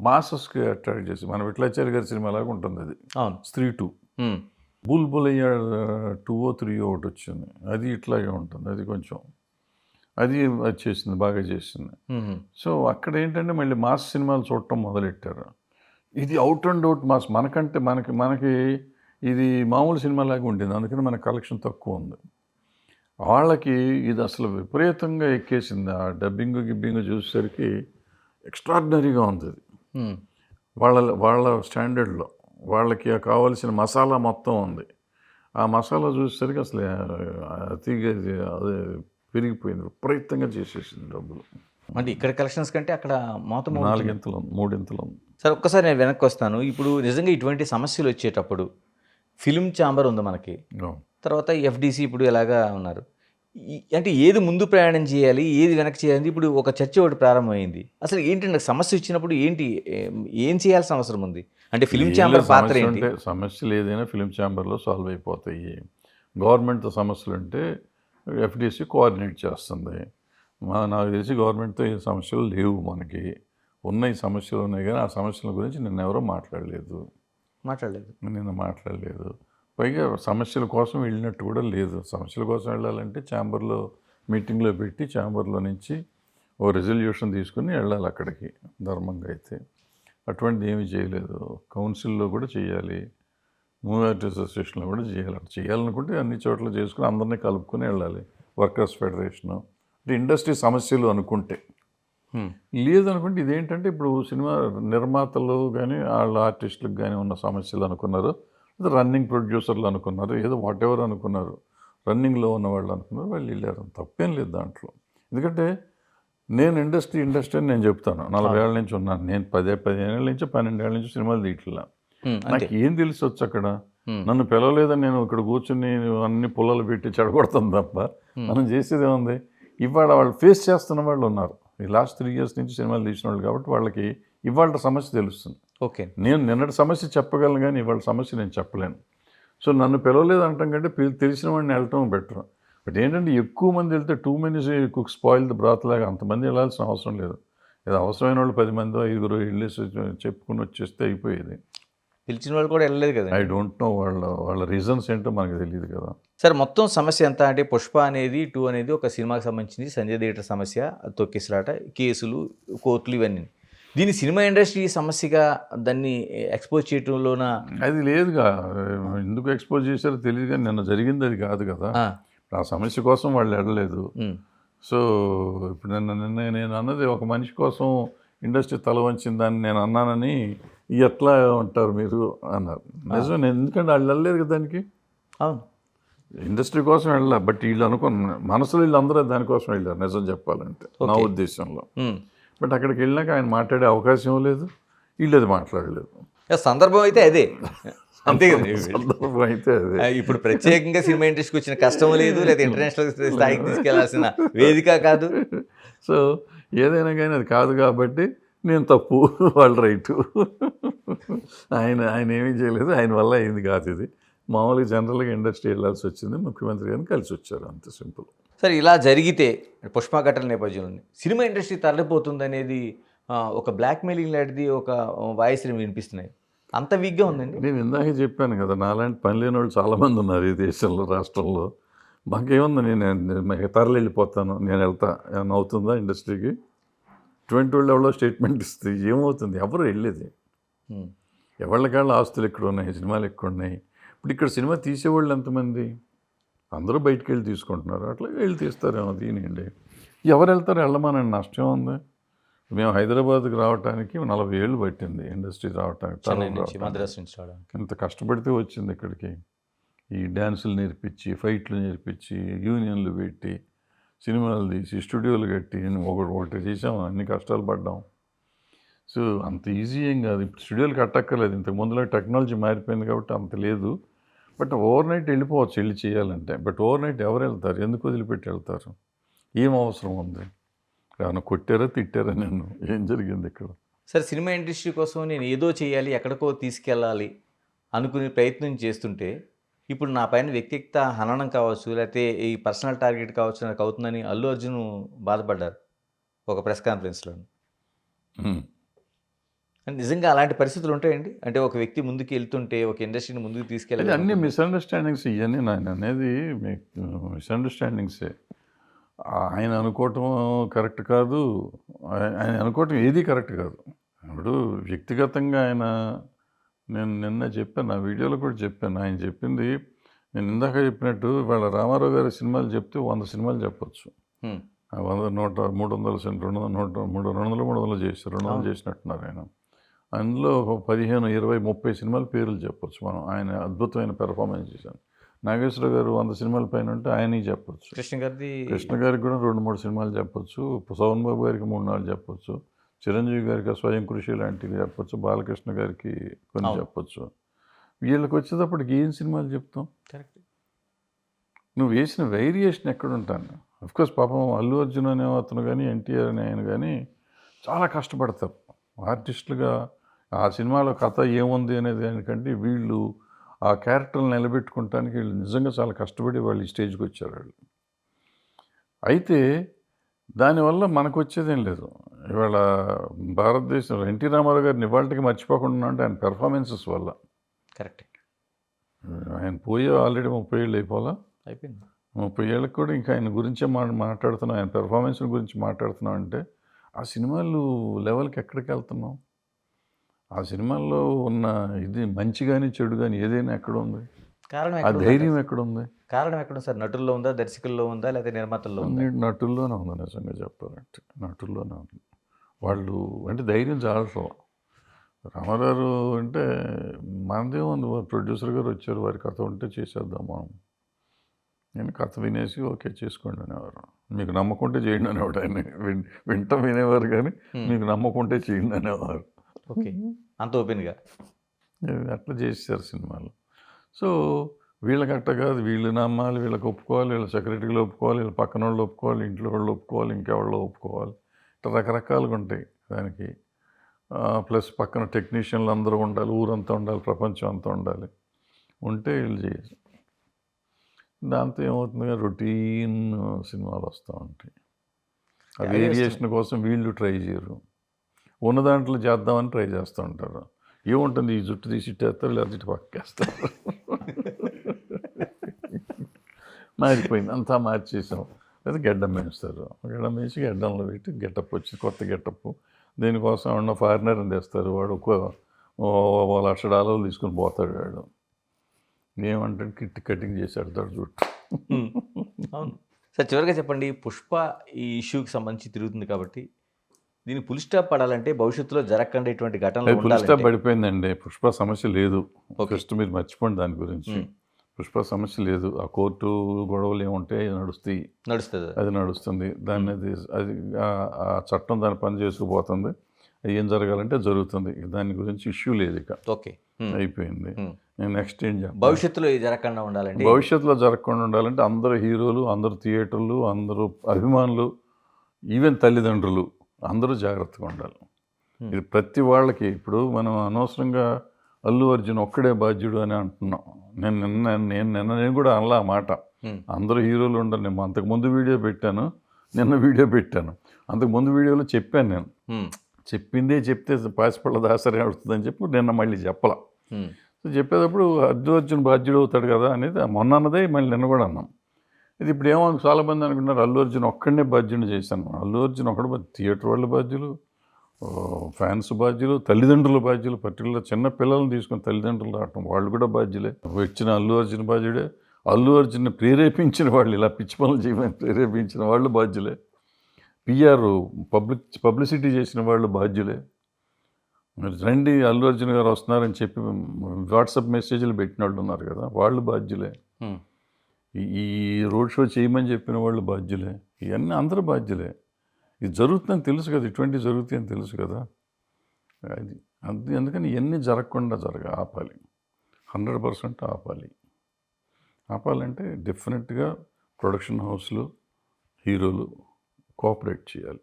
మాసెస్కి అట్రాక్ట్ చేసి, మన విఠలాచార్య గారి సినిమా లాగా ఉంటుంది అది. అవును, స్త్రీ 2. బుల్బులయ్య 2 3 ఒకటి వచ్చింది, అది ఇట్లాగే ఉంటుంది, అది కొంచెం అది చేసింది, బాగా చేసింది. సో అక్కడ ఏంటంటే మళ్ళీ మాస్ సినిమాలు చూడటం మొదలెట్టారు. ఇది అవుట్ అండ్ అవుట్ మాస్, మనకంటే మనకి ఇది మామూలు సినిమాలాగా ఉండేది, అందుకని మన కలెక్షన్ తక్కువ ఉంది. వాళ్ళకి ఇది అసలు విపరీతంగా ఎక్కేసింది, ఆ డబ్బింగ్ గిబ్బింగ్ చూసేసరికి ఎక్స్ట్రాడినరీగా ఉంది అది. వాళ్ళ స్టాండర్డ్లో వాళ్ళకి కావాల్సిన మసాలా మొత్తం ఉంది. ఆ మసాలా చూసేసరికి అసలు అతిగా అదే పెరిగిపోయింది, విపరీతంగా చేసేసింది డబ్బులు. అంటే ఇక్కడ కలెక్షన్స్ కంటే అక్కడ మొత్తం 4 ఇంతలు 3 ఇంతలు ఉంది. సార్ ఒక్కసారి నేను వెనక్కి వస్తాను. ఇప్పుడు నిజంగా ఇటువంటి సమస్యలు వచ్చేటప్పుడు ఫిల్మ్ ఛాంబర్ ఉంది మనకి, తర్వాత ఎఫ్డిసి ఇప్పుడు ఎలాగా ఉన్నారు, అంటే ఏది ముందు ప్రయాణం చేయాలి, ఏది వెనక్కి చేయాలి, ఇప్పుడు ఒక చర్చ ఒకటి ప్రారంభమైంది. అసలు ఏంటంటే సమస్య వచ్చినప్పుడు ఏం చేయాల్సిన అవసరం ఉంది? అంటే ఫిల్మ్ ఛాంబర్ పాత్ర ఏంటి? సమస్యలు ఏదైనా ఫిల్మ్ ఛాంబర్లో సాల్వ్ అయిపోతాయి. గవర్నమెంట్తో సమస్యలు అంటే ఎఫ్డిసి కోఆర్డినేట్ చేస్తుంది. నాకు తెలిసి గవర్నమెంట్తో ఏ సమస్యలు లేవు, మనకి ఉన్న ఈ సమస్యలు ఉన్నాయి, కానీ ఆ సమస్యల గురించి నిన్న ఎవరో మాట్లాడలేదు. నిన్న మాట్లాడలేదు. పైగా సమస్యల కోసం వెళ్ళినట్టు కూడా లేదు. సమస్యల కోసం వెళ్ళాలంటే ఛాంబర్లో మీటింగ్లో పెట్టి ఛాంబర్లో నుంచి ఓ రెజల్యూషన్ తీసుకుని వెళ్ళాలి అక్కడికి, ధర్మంగా అయితే. అటువంటిది ఏమీ చేయలేదు. కౌన్సిల్లో కూడా చేయాలి, మూవీ ఆర్టిస్ట్ అసోసియేషన్లో కూడా చేయాలి. చేయాలనుకుంటే అన్ని చోట్ల చేసుకుని అందరినీ కలుపుకొని వెళ్ళాలి. వర్కర్స్ ఫెడరేషను అంటే ఇండస్ట్రీ సమస్యలు అనుకుంటే, లేదనుకుంటే ఇదేంటంటే ఇప్పుడు సినిమా నిర్మాతలు కానీ వాళ్ళ ఆర్టిస్టులకు కానీ ఉన్న సమస్యలు అనుకున్నారు, రన్నింగ్ ప్రొడ్యూసర్లు అనుకున్నారు, ఏదో వాట్ ఎవర్ అనుకున్నారు, రన్నింగ్లో ఉన్న వాళ్ళు అనుకున్నారు, వాళ్ళు వెళ్ళారు. తప్పేం లేదు దాంట్లో. ఎందుకంటే నేను ఇండస్ట్రీ అని నేను చెప్తాను, 40 ఏళ్ళ నుంచి ఉన్నాను నేను, 15 ఏళ్ళ నుంచి 12 ఏళ్ళ నుంచి సినిమాలు తీయట్లా. నాకు ఏం తెలిసి వచ్చు అక్కడ, నన్ను పిలవలేదని నేను ఇక్కడ కూర్చుని అన్ని పుల్లలు పెట్టి చెడగొడతాను తప్ప మనం చేసేది ఏముంది. ఇవాళ వాళ్ళు ఫేస్ చేస్తున్న వాళ్ళు ఉన్నారు, ఈ లాస్ట్ 3 years నుంచి సినిమాలు తీసిన వాళ్ళు, కాబట్టి వాళ్ళకి ఇవాళ సమస్య తెలుస్తుంది. ఓకే, నేను నిన్నటి సమస్య చెప్పగలను కానీ ఇవాళ సమస్య నేను చెప్పలేను. సో నన్ను పిలవలేదు అంటాం కంటే తెలిసిన వాడిని వెళ్ళటం బెటర్. బట్ ఏంటంటే ఎక్కువ మంది వెళ్తే too many cook spoil the బ్రాత్ లాగా అంతమంది వెళ్ళాల్సిన అవసరం లేదు. ఏదో అవసరమైన వాళ్ళు 10 మందో 5 వెళ్ళేసి చెప్పుకుని వచ్చేస్తే అయిపోయేది. పిలిచిన వాళ్ళు కూడా వెళ్ళలేదు కదా. ఐ డోంట్ నో వాళ్ళ రీజన్స్ ఏంటో మనకు తెలియదు కదా. సార్ మొత్తం సమస్య ఎంత అంటే పుష్ప అనేది 2 అనేది ఒక సినిమాకి సంబంధించింది, సంజయ్ థియేటర్ సమస్య, తొక్కిసలాట, కేసులు, కోర్టులు, ఇవన్నీ. దీన్ని సినిమా ఇండస్ట్రీ సమస్యగా దాన్ని ఎక్స్పోజ్ చేయటంలోన అది లేదుగా. ఎందుకు ఎక్స్పోజ్ చేశారో తెలియదు, కానీ నిన్న జరిగింది అది కాదు కదా. ఆ సమస్య కోసం వాళ్ళు వెళ్ళలేదు. సో ఇప్పుడు నిన్న నేను అన్నది ఒక మనిషి కోసం ఇండస్ట్రీ తల వంచిందని నేను అన్నానని ఎట్లా ఉంటారు మీరు అన్నారు. నిజమే, ఎందుకంటే వాళ్ళు వెళ్ళలేదు కదా దానికి. అవును, ఇండస్ట్రీ కోసం వెళ్ళా, బట్ వీళ్ళు అనుకున్న మనసులో వీళ్ళందరూ దానికోసం వెళ్ళారు నిజం చెప్పాలంటే నా ఉద్దేశంలో. బట్ అక్కడికి వెళ్ళాక ఆయన మాట్లాడే అవకాశం లేదు, వీళ్ళు అది మాట్లాడలేదు. సందర్భం అయితే అదే, అంతే కదా. సందర్భం అయితే అదే. ఇప్పుడు ప్రత్యేకంగా సినిమా ఇండస్ట్రీకి వచ్చిన కష్టం లేదు, లేదా ఇంటర్నేషనల్ స్థాయికి తీసుకెళ్లాల్సిన వేదిక కాదు. సో ఏదైనా కానీ అది కాదు కాబట్టి నేను తప్పు, వాళ్ళు రైటు. ఆయన ఏమీ చేయలేదు, ఆయన వల్ల అయింది కాదు ఇది. మామూలుగా జనరల్గా ఇండస్ట్రీ వెళ్ళాల్సి వచ్చింది, ముఖ్యమంత్రి గారిని కలిసి వచ్చారు, అంత సింపుల్. సరే, ఇలా జరిగితే పుష్ప ఘటన నేపథ్యంలో సినిమా ఇండస్ట్రీ తరలిపోతుంది అనేది ఒక బ్లాక్ మెయిలింగ్ లాంటిది ఒక వాయిస్ వినిపిస్తున్నాయి. అంత వీక్గా ఉందండి. నేను ఇందాక చెప్పాను కదా, నాలాంటి పని లేని వాళ్ళు చాలామంది ఉన్నారు ఈ దేశంలో, రాష్ట్రంలో. మాకేముంది, నేను తరలి వెళ్ళిపోతాను, నేను వెళ్తా, ఏమన్నా అవుతుందా ఇండస్ట్రీకి? 20 వాళ్ళు ఎవరో స్టేట్మెంట్ ఇస్తే ఏమవుతుంది? ఎవరు వెళ్ళేది? ఎవరికాళ్ళ ఆస్తులు ఎక్కడ ఉన్నాయి, సినిమాలు ఎక్కడ ఉన్నాయి? ఇప్పుడు ఇక్కడ సినిమా తీసేవాళ్ళు ఎంతమంది? అందరూ బయటికి వెళ్ళి తీసుకుంటున్నారు, అట్లా వెళ్ళి తీస్తారేమో. దీనిండి ఎవరు వెళ్తారు? వెళ్ళమనండి, నష్టం ఉంది. మేము హైదరాబాద్కి రావడానికి 40 ఏళ్ళు పట్టింది ఇండస్ట్రీ రావడానికి, మద్రాసు నుంచి రావడానికి. ఇంత కష్టపడితే వచ్చింది ఇక్కడికి. ఈ డ్యాన్సులు నేర్పించి, ఫైట్లు నేర్పించి, యూనియన్లు పెట్టి, సినిమాలు తీసి, స్టూడియోలు కట్టి, ఒకటి చేసాం, అన్ని కష్టాలు పడ్డాం. సో అంత ఈజీ ఏం కాదు. ఇప్పుడు స్టూడియోలు కట్టక్కర్లేదు, ఇంతకు ముందులో టెక్నాలజీ మారిపోయింది కాబట్టి అంత లేదు. బట్ ఓవర్ నైట్ వెళ్ళిపోవచ్చు, వెళ్ళి చేయాలంటే. బట్ ఓవర్ నైట్ ఎవరు వెళ్తారు? ఎందుకు వదిలిపెట్టి వెళ్తారు? ఏం అవసరం ఉంది? ఏమైనా కొట్టారా, తిట్టారా? నన్ను ఏం జరిగింది ఇక్కడ? సరే, సినిమా ఇండస్ట్రీ కోసం నేను ఏదో చేయాలి, ఎక్కడికో తీసుకెళ్ళాలి అనుకునే ప్రయత్నం చేస్తుంటే, ఇప్పుడు నా పైన వ్యక్తిగత హననం కావచ్చు, లేకపోతే ఈ పర్సనల్ టార్గెట్ కావచ్చు నాకు అవుతుందని అల్లు అర్జున్ బాధపడ్డారు ఒక ప్రెస్ కాన్ఫరెన్స్లో. నిజంగా అలాంటి పరిస్థితులు ఉంటాయండి? అంటే ఒక వ్యక్తి ముందుకు వెళ్తుంటే, ఒక ఇండస్ట్రీని ముందుకు తీసుకెళ్ళాలి. అన్ని మిస్అండర్స్టాండింగ్స్ ఇవన్నీ నేను అనేది మీకు మిస్అండర్స్టాండింగ్సే. ఆయన అనుకోవటం కరెక్ట్ కాదు, ఆయన అనుకోవటం ఏది కరెక్ట్ కాదు. ఇప్పుడు వ్యక్తిగతంగా నేను నిన్న చెప్పాను, నా వీడియోలో కూడా చెప్పాను. ఆయన చెప్పింది నేను ఇందాక చెప్పినట్టు, వాళ్ళ రామారావు గారి సినిమాలు చెప్తే 100 సినిమాలు చెప్పొచ్చు. 100, 100, 300, 200 చేశారు, 200 చేసినట్టున్నారు ఆయన. అందులో ఒక 15, 20, 30 సినిమాల పేర్లు చెప్పొచ్చు మనం. ఆయన అద్భుతమైన పెర్ఫార్మెన్స్ చేశాను. నాగేశ్వర గారు 100 సినిమాల పైన ఉంటే ఆయనకి చెప్పొచ్చు. కృష్ణ గారికి కూడా 2-3 సినిమాలు చెప్పొచ్చు. సోమన్ బాబు గారికి 3-4 చెప్పొచ్చు. చిరంజీవి గారికి స్వయం కృషి లాంటివి చెప్పొచ్చు. బాలకృష్ణ గారికి కొన్ని చెప్పొచ్చు. వీళ్ళకి వచ్చేటప్పటికి ఏం సినిమాలు చెప్తాం? కరెక్ట్. నువ్వు వేసిన వేరియేషన్ ఎక్కడ ఉంటాను? అఫ్కోర్స్ పాపం అల్లు అర్జున్ అనే అతను కానీ, ఎన్టీఆర్ అనే ఆయన కానీ చాలా కష్టపడతారు ఆర్టిస్టులుగా. ఆ సినిమాలో కథ ఏముంది అనేది దానికంటే వీళ్ళు ఆ క్యారెక్టర్ని నిలబెట్టుకోవటానికి వీళ్ళు నిజంగా చాలా కష్టపడి వాళ్ళు ఈ స్టేజ్కి వచ్చారు వాళ్ళు. అయితే దానివల్ల మనకు వచ్చేదేం లేదు. ఇవాళ భారతదేశంలో ఎన్టీ రామారావు గారిని ఇవాళకి మర్చిపోకుండా అంటే ఆయన పెర్ఫార్మెన్సెస్ వల్ల. కరెక్ట్. ఆయన పోయే ఆల్రెడీ 30 ఏళ్ళు అయిపోయింది. 30 ఏళ్ళకి కూడా ఇంకా ఆయన గురించే మాట్లాడుతున్నాం, ఆయన పెర్ఫార్మెన్స్ గురించి మాట్లాడుతున్నాం అంటే ఆ సినిమాలు లెవెల్కి ఎక్కడికి వెళ్తున్నాం? ఆ సినిమాల్లో ఉన్న ఇది మంచి కానీ చెడు కానీ ఏదైనా ఎక్కడ ఉంది? ఆ ధైర్యం ఎక్కడ ఉంది? కారణం ఎక్కడ సార్? నటుల్లో ఉందా, దర్శకుల్లో ఉందా, లేదా నిర్మాతల్లో ఉందా? నటుల్లోనే ఉంది. నిజంగా చెప్పాలంటే నటుల్లోనే ఉంది. వాళ్ళు అంటే ధైర్యం చాలసం. రామారావు అంటే మనదే ఉంది, ప్రొడ్యూసర్ గారు వచ్చారు, వారి కథ ఉంటే చేసేద్దాం మనం. నేను కథ వినేసి ఓకే చేసుకోండి అనేవారు. మీకు నమ్మకుంటే చేయండి అనేవాడు ఆయన. వింటాం వినేవారు కానీ మీకు నమ్మకుంటే చేయండి అనేవారు. ఓకే, అంత ఓపెన్గా అట్లా చేశారు సినిమాలు. సో వీళ్ళకి అట్ట కాదు, వీళ్ళు నమ్మాలి, వీళ్ళకి ఒప్పుకోవాలి, వీళ్ళ సెక్రటరీలు ఒప్పుకోవాలి, వీళ్ళ పక్కన వాళ్ళు ఒప్పుకోవాలి, ఇంట్లో వాళ్ళు ఒప్పుకోవాలి, ఇంకెవాళ్ళు ఒప్పుకోవాలి. ఇట్లా రకరకాలుగా ఉంటాయి దానికి. ప్లస్ పక్కన టెక్నీషియన్లు అందరూ ఉండాలి, ఊరంతా ఉండాలి, ప్రపంచం అంతా ఉండాలి, ఉంటే వీళ్ళు చేయొచ్చు. దాంతో ఏమవుతుందిగా రొటీన్ సినిమాలు వస్తూ ఉంటాయి. ఆ వేరియేషన్ కోసం వీళ్ళు ట్రై చేయరు, ఉన్న దాంట్లో చేద్దామని ట్రై చేస్తూ ఉంటారు. ఏముంటుంది, ఈ జుట్టు తీసి ఇట్టేస్తారు, లేకపోతే ఇటు పక్కేస్తారు. మారిపోయింది, అంతా మార్చేసాం. లేదా గెడ్డం వేస్తారు, గెడ్డం వేసి గెడ్డంలో పెట్టి గెటప్ వచ్చి కొత్త గెటప్. దీనికోసం ఉన్న ఫారినర్ని తెస్తారు, వాడు $1,00,000 తీసుకుని పోతాడు. వాడు ఏమంటే కిట్ కటింగ్ చేశాడు తాడు జుట్టు. అవును సార్. చివరిగా చెప్పండి, పుష్ప ఈ ఇష్యూకి సంబంధించి తిరుగుతుంది కాబట్టి దీన్ని ఫుల్ స్టాప్ పడాలంటే భవిష్యత్తులో జరగకుండా ఇటువంటి ఘటనలు ఫుల్ స్టాప్ పడిపోయిందండి. పుష్ప సమస్య లేదు. ఫస్ట్ మీరు మర్చిపోండి దాని గురించి. పుష్ప సమస్య లేదు. ఆ కోర్టు గొడవలు ఏముంటాయి నడుస్తాయి, నడుస్తుంది. అది నడుస్తుంది. దాన్ని అది ఆ చట్టం దాని పని చేసుకుపోతుంది. అది ఏం జరగాలంటే జరుగుతుంది. దాని గురించి ఇష్యూ లేదు, ఇక ఓకే. అయిపోయింది. నేను నెక్స్ట్ ఏం చెప్పాలి? భవిష్యత్తులో ఇది జరగకుండా ఉండాలంటే భవిష్యత్తులో జరగకుండా ఉండాలంటే అందరు హీరోలు, అందరు థియేటర్లు, అందరూ అభిమానులు, ఈవెన్ తల్లిదండ్రులు అందరూ జాగ్రత్తగా ఉండాలి. ఇది ప్రతి వాళ్ళకి. ఇప్పుడు మనం అనవసరంగా అల్లు అర్జున్ ఒక్కడే బాధ్యుడు అని అంటున్నాం. నేను కూడా అనలా ఆ మాట. అందరూ హీరోలు ఉండరు. నేను అంతకుముందు వీడియో పెట్టాను, నిన్న వీడియో పెట్టాను. అంతకుముందు వీడియోలో చెప్పాను నేను. చెప్పిందే చెప్తే పాసిపళ్ళ దాసరి అవుతుందని చెప్పి నిన్న మళ్ళీ చెప్పలా. సో చెప్పేటప్పుడు అల్లు అర్జున్ బాధ్యుడు అవుతాడు కదా అనేది మొన్న అన్నదే మళ్ళీ నిన్న కూడా అన్నాం. ఇది ఇప్పుడు ఏమో చాలామంది అనుకుంటున్నారు అల్లు అర్జున్ ఒక్కడనే బాధ్యుని చేశాను. అల్లు అర్జున్ ఒక్కడు థియేటర్ వాళ్ళు బాధ్యులు, ఫ్యాన్స్ బాధ్యులు, తల్లిదండ్రుల బాధ్యులు. పర్టికులర్ చిన్న పిల్లల్ని తీసుకుని తల్లిదండ్రులు రావటం వాళ్ళు కూడా బాధ్యులే. వచ్చిన అల్లు అర్జున్ బాధ్యుడే. అల్లు అర్జున్ని ప్రేరేపించిన వాళ్ళు, ఇలా పిచ్చి పనులు చేయమని ప్రేరేపించిన వాళ్ళు బాధ్యులే. పిఆర్ పబ్లిసిటీ చేసిన వాళ్ళు బాధ్యులే. మరి రండి అల్లు అర్జున్ గారు వస్తున్నారని చెప్పి వాట్సాప్ మెసేజ్లు పెట్టిన వాళ్ళు ఉన్నారు కదా, వాళ్ళు బాధ్యులే. ఈ రోడ్ షో చేయమని చెప్పిన వాళ్ళు బాధ్యులే. ఇవన్నీ అందరూ బాధ్యులే. ఇది జరుగుతుందని తెలుసు కదా, ఇటువంటివి జరుగుతాయని తెలుసు కదా. అది అందుకని ఇవన్నీ జరగకుండా ఆపాలి. 100% ఆపాలి. ఆపాలంటే డెఫినెట్గా ప్రొడక్షన్ హౌస్లు, హీరోలు కోఆపరేట్ చేయాలి.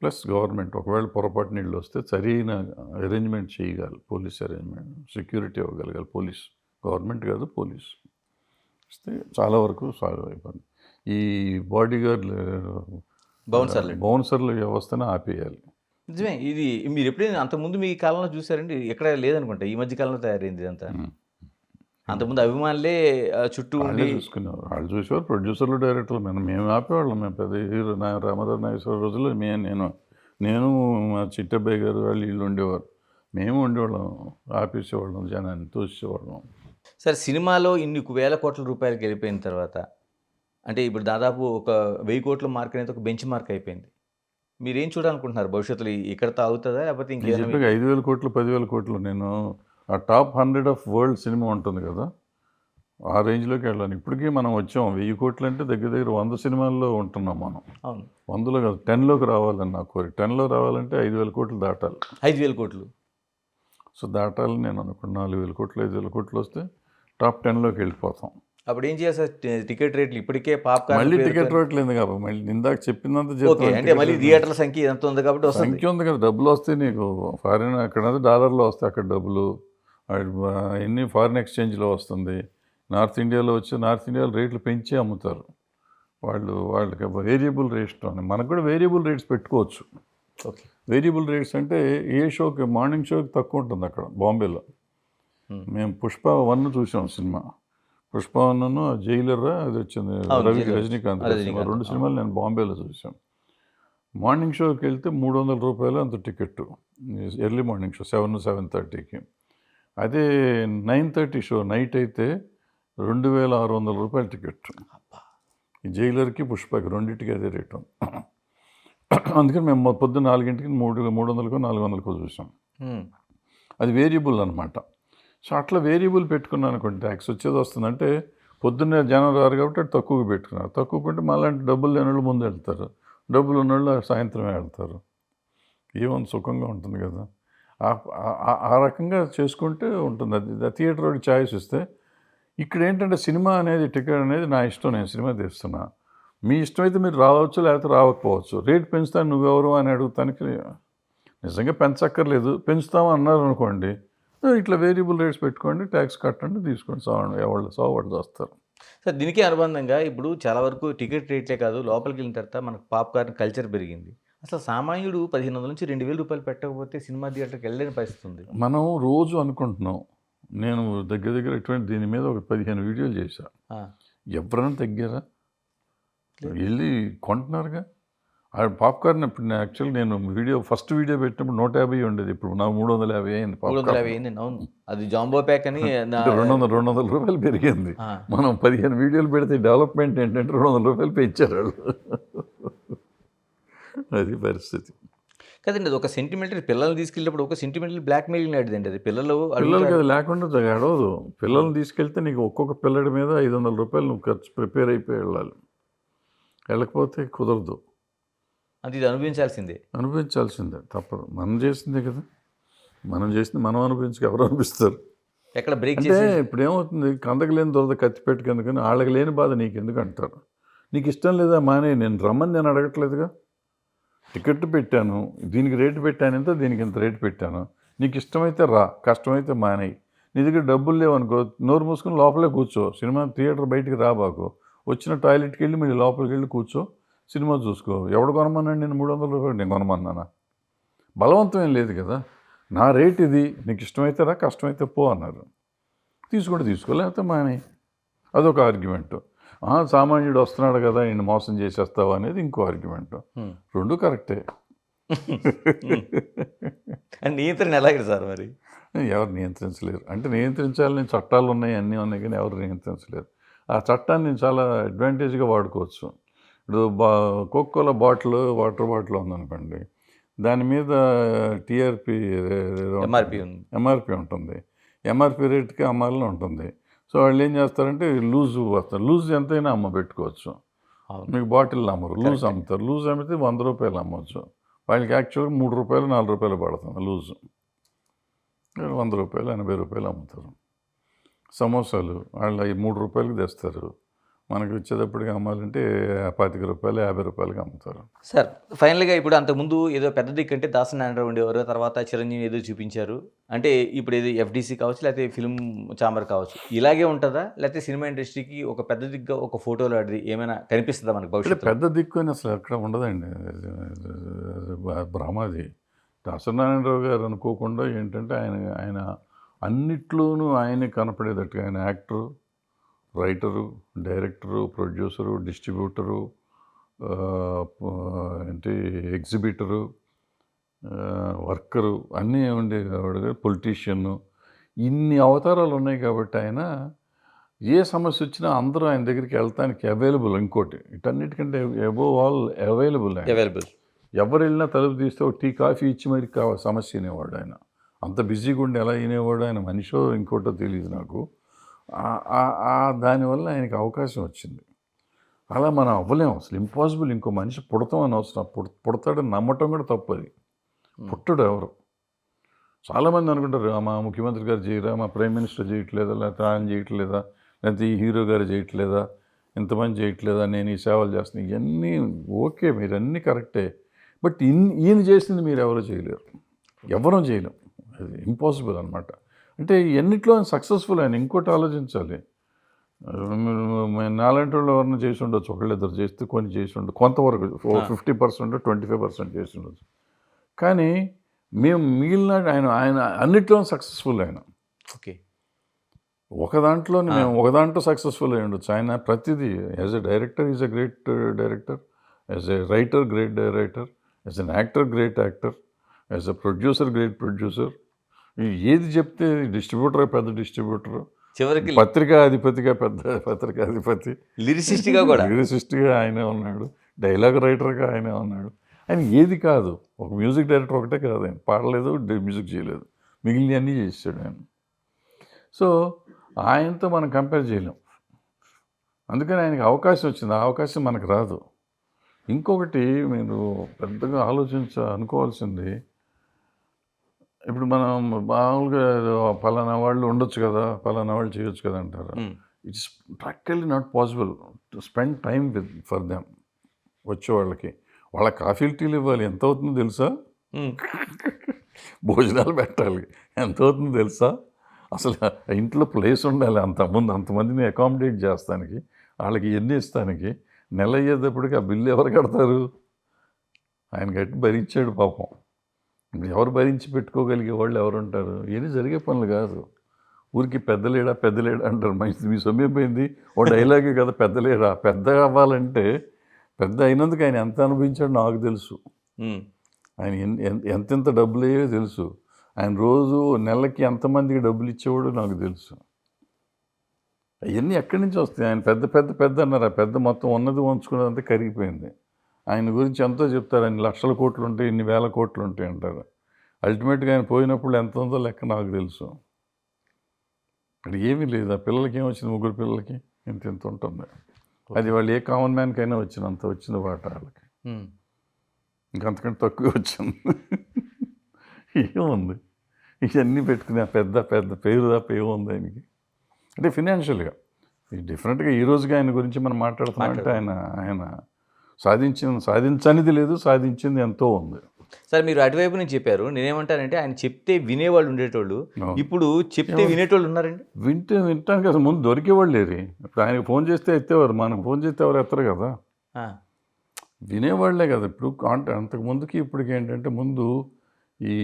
ప్లస్ గవర్నమెంట్ ఒకవేళ పొరపాటు నీళ్ళు వస్తే సరైన అరేంజ్మెంట్ చేయగలగాలి. పోలీస్ అరేంజ్మెంట్, సెక్యూరిటీ ఇవ్వగలగాలి. పోలీస్, గవర్నమెంట్ కాదు, పోలీస్ ఇస్తే చాలా వరకు సాల్వ్ అయిపోయింది. ఈ బాడీగార్డ్లు, బౌన్సర్ల వ్యవస్థను ఆపేయాలి. నిజమే. ఇది మీరు ఎప్పుడైనా అంతకుముందు మీ కాలంలో చూసారండి? ఎక్కడ లేదనుకుంటా, ఈ మధ్య కాలంలో తయారైంది ఇదంతా. అంతకుముందు అభిమానులే చుట్టూ ఉండి చూసుకునేవారు. వాళ్ళు చూసేవారు, ప్రొడ్యూసర్లు, డైరెక్టర్లు. మేము ఆపేవాళ్ళం. మేము పెద్ద హీరో రామారావు నాగేశ్వర రోజుల్లో నేను మా చిట్టబ్బాయి గారు వాళ్ళు వీళ్ళు ఉండేవారు. మేము ఉండేవాళ్ళం, ఆపేసేవాళ్ళం, జనాన్ని తోసేవాళ్ళం. సరే, సినిమాలో ఇన్ని వేల కోట్ల రూపాయలకి వెళ్ళిపోయిన తర్వాత అంటే ఇప్పుడు దాదాపు ఒక 1000 కోట్ల మార్క్ అనేది ఒక బెంచ్ మార్క్ అయిపోయింది. మీరేం చూడాలనుకుంటున్నారు భవిష్యత్తులో? ఇక్కడతో అవుతుందా లేకపోతే ఇంకేమైనా? 5,000 కోట్లు 10,000 కోట్లు. నేను ఆ టాప్ 100 ఆఫ్ వరల్డ్ సినిమా ఉంటుంది కదా, ఆ రేంజ్లోకి వెళ్ళాను. ఇప్పటికీ మనం వచ్చాం 1000 కోట్లు అంటే దగ్గర 100 సినిమాల్లో ఉంటున్నాం మనం. అవును, 100లో కాదు, 10లోకి రావాలని నా కోరిక. 10లో రావాలంటే 5,000 కోట్లు దాటాలి. 5,000 కోట్లు. సో దాటాలని నేను అనుకున్నాను. 4,000 కోట్లు 5,000 కోట్లు వస్తే టాప్ 10లోకి వెళ్ళిపోతాం. అప్పుడు ఏం చేయాలి సార్? టికెట్ రేట్లు ఇప్పటికే మళ్ళీ టికెట్ రేట్లు లేదు కాబట్టి మళ్ళీ ఇందాక చెప్పిందంత అంటే మళ్ళీ థియేటర్ల సంఖ్య ఎంత ఉంది కాబట్టి సంఖ్య ఉంది కదా, డబ్బులు వస్తాయి నీకు. ఫారిన్ అక్కడ డాలర్లో వస్తాయి, అక్కడ డబ్బులు ఎన్ని ఫారిన్ ఎక్స్చేంజ్లో వస్తుంది. నార్త్ ఇండియాలో వచ్చి నార్త్ ఇండియాలో రేట్లు పెంచి అమ్ముతారు వాళ్ళకి వేరియబుల్ రేట్స్ అని. మనకు కూడా వేరియబుల్ రేట్స్ పెట్టుకోవచ్చు. ఓకే, వేరియబుల్ రేట్స్ అంటే ఏ షోకి, మార్నింగ్ షోకి తక్కువ ఉంటుంది అక్కడ బాంబేలో. మేము పుష్ప 1 చూసాం సినిమా. పుష్ప 1 జైలర్ అది వచ్చింది, రజనీకాంత్ 2 సినిమాలు నేను బాంబేలో చూసాను. మార్నింగ్ షోకి వెళ్తే 300 రూపాయలు అంత టికెట్, ఎర్లీ మార్నింగ్ షో 7:30కి. అదే 9:30 షో నైట్ అయితే 2,600 రూపాయల టికెట్. ఈ జైలర్కి పుష్పకి రెండింటికి అదే రేటు. అందుకని మేము పొద్దున్న 4ంటికి 300కో 400కో చూసాం. అది వేరియబుల్ అనమాట. సో అట్లా వేరియబుల్ పెట్టుకున్నాను అనుకోండి, ట్యాక్స్ వచ్చేది వస్తుందంటే పొద్దున్నే జనం రారు కాబట్టి అటు తక్కువగా పెట్టుకున్నారు. తక్కువ కొంటే మళ్ళీ డబ్బులు లేని వాళ్ళు ముందు వెళ్తారు, డబ్బులు ఉన్న వాళ్ళు సాయంత్రమే వెళ్తారు. ఏమన్నా సుఖంగా ఉంటుంది కదా. ఆ రకంగా చేసుకుంటే ఉంటుంది. అది థియేటర్ వాడికి ఛాయిస్ ఇస్తే. ఇక్కడ ఏంటంటే సినిమా అనేది, టికెట్ అనేది నా ఇష్టం, నేను సినిమా తీస్తున్నా. మీ ఇష్టం అయితే మీరు రావచ్చు, లేకపోతే రావకపోవచ్చు. రేట్ పెంచుతాను నువ్వెవరు అని అడుగుతానికి నిజంగా పెంచక్కర్లేదు. పెంచుతామో అన్నారు అనుకోండి, ఇట్లా వేరియబుల్ రేట్స్ పెట్టుకోండి, ట్యాక్స్ కట్టండి, తీసుకోండి, ఎవరు వాళ్ళు వస్తారు. సార్, దీనికి అనుబంధంగా ఇప్పుడు చాలా వరకు టికెట్ రేట్లే కాదు, లోపలికి వెళ్ళిన తర్వాత మనకు పాప్కార్న్ కల్చర్ పెరిగింది. అసలు సామాన్యుడు 1,500 నుంచి 2,000 రూపాయలు పెట్టకపోతే సినిమా థియేటర్కి వెళ్ళలేని పరిస్థితి ఉంది. మనం రోజు అనుకుంటున్నాం. నేను దగ్గర ఇటువంటి దీని మీద ఒక 15 వీడియోలు చేశా. ఎవరైనా తగ్గారా? వెళ్ళి కొంటున్నారుగా. పాప్కార్న్ ఇప్పుడు యాక్చువల్లీ నేను ఫస్ట్ వీడియో పెట్టినప్పుడు 150 ఉండేది, ఇప్పుడు నాకు 350 అయింది. 350 అయింది. అవును, అది జాంబో ప్యాక్ అని 200 రూపాయలు పెరిగింది. మనం 15 వీడియోలు పెడితే డెవలప్మెంట్ ఏంటంటే 200 రూపాయలు పెంచారు వాళ్ళు. అది పరిస్థితి. కదండి అది ఒక సెంటిమెంటరీ పిల్లల్ని తీసుకెళ్ళినప్పుడు ఒక సెంటిమెంటరీ బ్లాక్మెయిలింగ్ లాంటిదండి అది పిల్లలు పిల్లలకి అడుగుతారు. అది లేకుండా గడవదు. పిల్లల్ని తీసుకెళ్తే నీకు ఒక్కొక్క పిల్లడి మీద ₹500 నువ్వు ఖర్చు ప్రిపేర్ అయిపోయి వెళ్ళాలి. వెళ్ళకపోతే కుదరదు. అది ఇది అనుభవించాల్సిందే. అనుభవించాల్సిందే తప్పదు. మనం చేసిందే కదా! మనం చేసింది మనం అనుభవించక ఎవరు అనిపిస్తారు? ఎక్కడ బ్రేక్ అంటే చేసి ఇప్పుడు ఏమవుతుంది, కందకు లేని దొరద కత్తి పెట్టుకెందుకని వాళ్ళకి లేని బాధ నీకెందుకు అంటారు. నీకు ఇష్టం లేదా మానే, నేను రమ్మని నేను అడగట్లేదుగా. టికెట్ పెట్టాను, దీనికి రేటు పెట్టాను ఇంత, దీనికి ఇంత రేటు పెట్టాను. నీకు ఇష్టమైతే రా, కష్టమైతే మానేయి. నీ దగ్గర డబ్బులు లేవనుకో, నోరు మూసుకొని లోపలే కూర్చో. సినిమా థియేటర్ బయటికి రాబాకు. వచ్చిన టాయిలెట్కి వెళ్ళి మళ్ళీ లోపలికి వెళ్ళి కూర్చో, సినిమా చూసుకో. ఎవడు కొనమన్నాడు నేను ₹300? నేను కొనమన్నానా? బలవంతం ఏం లేదు కదా. నా రేట్ ఇది, నీకు ఇష్టమైతే రా, కష్టమైతే పో అన్నారు. తీసుకుంటే తీసుకో, లేకపోతే మానే. అదొక ఆర్గ్యుమెంటు. సామాన్యుడు వస్తున్నాడు కదా, ఈయన మోసం చేసేస్తావా అనేది ఇంకో ఆర్గ్యుమెంటు. రెండు కరెక్టే. అండ్ నియంత్రణ ఎలాగండి సార్ మరి? ఎవరు నియంత్రించలేరు. అంటే నియంత్రించాలని చట్టాలు ఉన్నాయి, అన్నీ ఉన్నాయి, కానీ ఎవరు నియంత్రించలేరు. ఆ చట్టాన్ని నేను చాలా అడ్వాంటేజ్గా వాడుకోవచ్చు. ఇప్పుడు కోకోకోలా బాటిల్, వాటర్ బాటిల్ ఉందనుకోండి, దాని మీద టీఆర్పీ ఎంఆర్పి ఉంది. ఎంఆర్పి ఉంటుంది. ఎంఆర్పి రేట్కి అమ్మాలని ఉంటుంది. సో వాళ్ళు ఏం చేస్తారంటే లూజ్ వస్తారు. లూజ్ ఎంతైనా పెట్టుకోవచ్చు. అవును. మీకు బాటిల్ అమ్మరు, లూజ్ అమ్ముతారు. లూజ్ అమ్మితే ₹100 అమ్మవచ్చు. వాళ్ళకి యాక్చువల్గా ₹3 ₹4 పడుతుంది లూజు. ₹100 ₹80 అమ్ముతారు. సమోసాలు వాళ్ళు ఈ ₹3కి తెస్తారు. మనకి వచ్చేటప్పటికి అమ్మాలంటే ₹25 ₹50కి అమ్ముతారు. సార్ ఫైనల్గా ఇప్పుడు అంతకుముందు ఏదో పెద్ద దిక్కు అంటే దాసరి నారాయణరావు ఉండేవారు, తర్వాత చిరంజీవి ఏదో చూపించారు. అంటే ఇప్పుడు ఏదో ఎఫ్డీసీ కావచ్చు, లేకపోతే ఫిల్మ్ ఛాంబర్ కావచ్చు, ఇలాగే ఉంటుందా? లేకపోతే సినిమా ఇండస్ట్రీకి ఒక పెద్ద దిగ్గా ఒక ఫోటోలో అది ఏమైనా కనిపిస్తుందా మనకు అంటే భవిష్యత్తు? పెద్ద దిక్కు అని అసలు ఎక్కడ ఉండదండి. భ్రమది. దాసరి నారాయణరావు గారు అనుకోకుండా ఏంటంటే ఆయన అన్నిట్లోనూ ఆయనే కనపడేటట్టుగా ఆయన actor, writer, director, producer, distributor, ఏంటి ఎగ్జిబిటరు, వర్కరు అన్నీ ఉండేవాడు. పొలిటీషియన్ను, ఇన్ని అవతారాలు ఉన్నాయి కాబట్టి ఆయన ఏ సమస్య వచ్చినా అందరూ ఆయన దగ్గరికి వెళ్తానికి అవైలబుల్. ఇంకోటి వీటన్నిటికంటే అబోవ్ ఆల్ అవైలబుల్. అవైలబుల్. ఎవరు వెళ్ళినా తలుపు తీస్తే ఒక టీ కాఫీ ఇచ్చి మరి సమస్య వినేవాడు ఆయన. అంత బిజీగా ఉండి ఎలా వినేవాడు ఆయన, మనిషో ఇంకోటో తెలియదు నాకు. దానివల్ల ఆయనకి అవకాశం వచ్చింది. అలా మనం అవ్వలేము, అసలు ఇంపాసిబుల్. ఇంకో మనిషి పుడతామని అవసరం, పుడతాడని నమ్మటం కూడా తప్పది. పుట్టడు ఎవరు. చాలామంది అనుకుంటారు మా ముఖ్యమంత్రి గారు చేయరా, మా ప్రైమ్ మినిస్టర్ చేయట్లేదా, లేకపోతే ఆయన చేయట్లేదా, లేకపోతే ఈ హీరో గారు చేయట్లేదా, ఇంతమంది చేయట్లేదా, నేను ఈ సేవలు చేస్తున్నాను. ఇవన్నీ ఓకే, మీరు అన్నీ కరెక్టే. బట్ ఈయన చేసింది మీరు ఎవరో చేయలేరు, ఎవరూ చేయలేం. అది ఇంపాసిబుల్ అనమాట. అంటే ఎన్నిట్లో సక్సెస్ఫుల్ ఆయన. ఇంకోటి ఆలోచించాలి, నాలాంటి వాళ్ళు ఎవరైనా చేసి ఉండొచ్చు, ఒకళ్ళిద్దరు చేస్తే కొన్ని చేసి ఉండొచ్చు, కొంతవరకు 50% 25% చేసి ఉండొచ్చు. కానీ మేము మిగిలిన ఆయన అన్నిట్లో సక్సెస్ఫుల్. ఆయన ఓకే, ఒక దాంట్లో సక్సెస్ఫుల్ అయ్యి ఉండొచ్చు. ఆయన ప్రతిదీ as a director is a great director, as a writer great writer, as an actor great actor, as a producer great producer. ఏది చెప్తే డిస్ట్రిబ్యూటర్ పెద్ద డిస్ట్రిబ్యూటర్, చివరికి పత్రికాధిపతిగా పెద్ద పత్రికాధిపతి, లిరిసిస్ట్గా కూడా, లిరిసిస్ట్గా ఆయనే ఉన్నాడు, డైలాగ్ రైటర్గా ఆయనే ఉన్నాడు. ఆయన ఏది కాదు, ఒక మ్యూజిక్ డైరెక్టర్ ఒకటే కాదు, ఆయన పాడలేదు, మ్యూజిక్ చేయలేదు, మిగిలిన అన్నీ చేసాడు ఆయన. సో ఆయనతో మనం కంపేర్ చేయలేం. అందుకని ఆయనకి అవకాశం వచ్చింది, ఆ అవకాశం మనకు రాదు. ఇంకొకటి మీరు పెద్దగా అనుకోవాల్సింది, ఇప్పుడు మనం మామూలుగా పలానా వాళ్ళు ఉండొచ్చు కదా, పలానా వాళ్ళు చేయొచ్చు కదా అంటారు. It's practically not possible to spend time for them. వచ్చే వాళ్ళ కాఫీలు టీలు ఇవ్వాలి, ఎంత అవుతుందో తెలుసా? భోజనాలు పెట్టాలి, ఎంత అవుతుందో తెలుసా? అసలు ఇంట్లో ప్లేస్ ఉండాలి, అంతమందిని అకామిడేట్ చేస్తానికి, వాళ్ళకి ఎన్ని ఇస్తానికి. నెల అయ్యేటప్పటికి ఆ బిల్లు ఎవరు కడతారు? ఆయన కట్టి భరించాడు పాపం. ఎవరు భరించి పెట్టుకోగలిగే వాళ్ళు ఎవరు ఉంటారు? ఇవన్నీ జరిగే పనులు కాదు. ఊరికి పెద్దలేడా అంటారు. మీ సమయం పోయింది, ఓ డైలాగే కదా, పెద్దలేడా. పెద్ద అవ్వాలంటే పెద్ద అయినందుకు ఆయన ఎంత అనుభవించాడో నాకు తెలుసు. ఆయన ఎంతెంత డబ్బులు అయ్యో తెలుసు. ఆయన రోజు నెలకి ఎంతమందికి డబ్బులు ఇచ్చేవాడో నాకు తెలుసు. అవన్నీ ఎక్కడి నుంచి వస్తాయి? ఆయన పెద్ద అన్నారు. ఆ పెద్ద మొత్తం ఉన్నది ఉంచుకున్నదంతా కరిగిపోయింది. ఆయన గురించి ఎంతో చెప్తారు, అన్ని లక్షల కోట్లు ఉంటాయి, ఇన్ని వేల కోట్లు ఉంటాయి అంటారు. అల్టిమేట్గా ఆయన పోయినప్పుడు ఎంత ఉందో లెక్క నాకు తెలుసు. ఇక్కడ ఏమీ లేదు. ఆ పిల్లలకి ఏమొచ్చింది, 3 పిల్లలకి ఇంత ఉంటుంది. అది వాళ్ళు ఏ కామన్ మ్యాన్కైనా వచ్చినంత వచ్చింది వాట వాళ్ళకి, ఇంకంతకంటే తక్కువ వచ్చింది. ఏముంది ఇవన్నీ పెట్టుకుని పెద్ద పెద్ద పేరు తప్ప ఏముంది ఆయనకి. అంటే ఫినాన్షియల్గా డిఫరెంట్గా ఈ రోజుగా ఆయన గురించి మనం మాట్లాడుతున్నామంటే ఆయన సాధించనిది లేదు, సాధించింది ఎంతో ఉంది. సార్ మీరు అటువైపు నుంచి చెప్పారు, నేనేమంటానంటే ఆయన చెప్తే వినేవాళ్ళు ఉండేటోళ్ళు, ఇప్పుడు చెప్తే వినేటోళ్ళు ఉన్నారండి. వింటాను కదా, ముందు దొరికేవాళ్ళు లేరు. ఇప్పుడు ఆయనకు ఫోన్ చేస్తే ఎత్తేవారు, మనకు ఫోన్ చేస్తే ఎవరు ఎత్తరు కదా, వినేవాళ్లే కదా. ఇప్పుడు అంతకు ముందుకి ఇప్పటికి ఏంటంటే, ముందు ఈ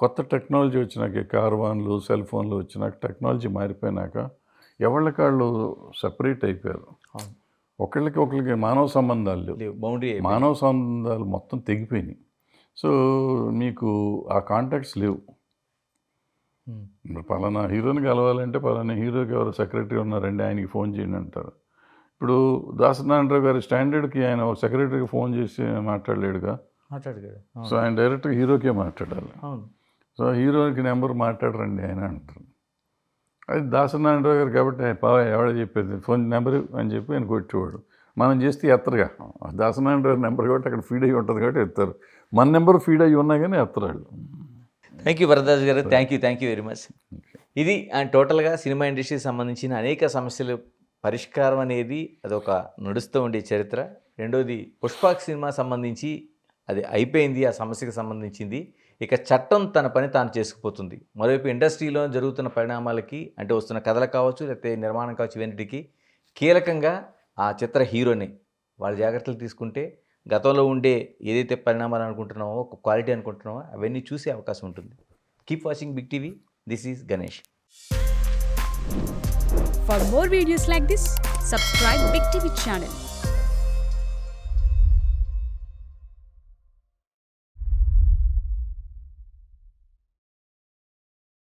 కొత్త టెక్నాలజీ వచ్చినాక, కార్వాన్లు సెల్ ఫోన్లు వచ్చినాక, టెక్నాలజీ మారిపోయినాక ఎవళ్ళకాళ్ళు సపరేట్ అయిపోయారు. ఒకళ్ళకి మానవ సంబంధాలు లేవు, మానవ సంబంధాలు మొత్తం తెగిపోయినాయి. సో మీకు ఆ కాంటాక్ట్స్ లేవు. పలానా హీరోని కలవాలంటే పలానా హీరోకి ఎవరు సెక్రటరీ ఉన్నారండి, ఆయనకి ఫోన్ చేయండి అంటారు. ఇప్పుడు దాసనారాయణరావు గారి స్టాండర్డ్కి ఆయన సెక్రటరీకి ఫోన్ చేసి మాట్లాడలేడుగా. సో ఆయన డైరెక్ట్గా హీరోకే మాట్లాడాలి. సో హీరోకి నెంబర్ మాట్లాడరండి ఆయన అంటారు. అది దాసనారాయణరావు గారు కాబట్టి ఎవడ చెప్పేది, ఫోన్ నెంబర్ అని చెప్పి ఆయన కొట్టేవాడు. మనం చేస్తే ఎత్తరుగా, దాసనారాయణరావు నెంబర్ కాబట్టి అక్కడ ఫీడ్ అయ్యి ఉంటుంది కాబట్టి ఎత్తారు. మన నెంబర్ ఫీడ్ అయ్యి ఉన్నా కానీ ఎత్తరాళ్ళు. థ్యాంక్ యూ వరదాస్ గారు, థ్యాంక్ యూ వెరీ మచ్. ఇది టోటల్గా సినిమా ఇండస్ట్రీకి సంబంధించిన అనేక సమస్యలు పరిష్కారం అనేది అదొక నడుస్తూ ఉండే చరిత్ర. రెండోది పుష్పక్ సినిమా సంబంధించి అది అయిపోయింది, ఆ సమస్యకు సంబంధించింది. ఇక చట్టం తన పని తాను చేసుకుపోతుంది. మరోవైపు ఇండస్ట్రీలో జరుగుతున్న పరిణామాలకి, అంటే వస్తున్న కథలు కావచ్చు, లేకపోతే నిర్మాణం కావచ్చు, ఇవన్నిటికీ కీలకంగా ఆ చిత్ర హీరోని వాళ్ళ జాగ్రత్తలు తీసుకుంటే గతంలో ఉండే ఏదైతే పరిణామాలు అనుకుంటున్నామో, ఒక క్వాలిటీ అనుకుంటున్నామో, అవన్నీ చూసే అవకాశం ఉంటుంది. Keep watching Big TV. This is Ganesh. For more videos like this, subscribe Big TV channel.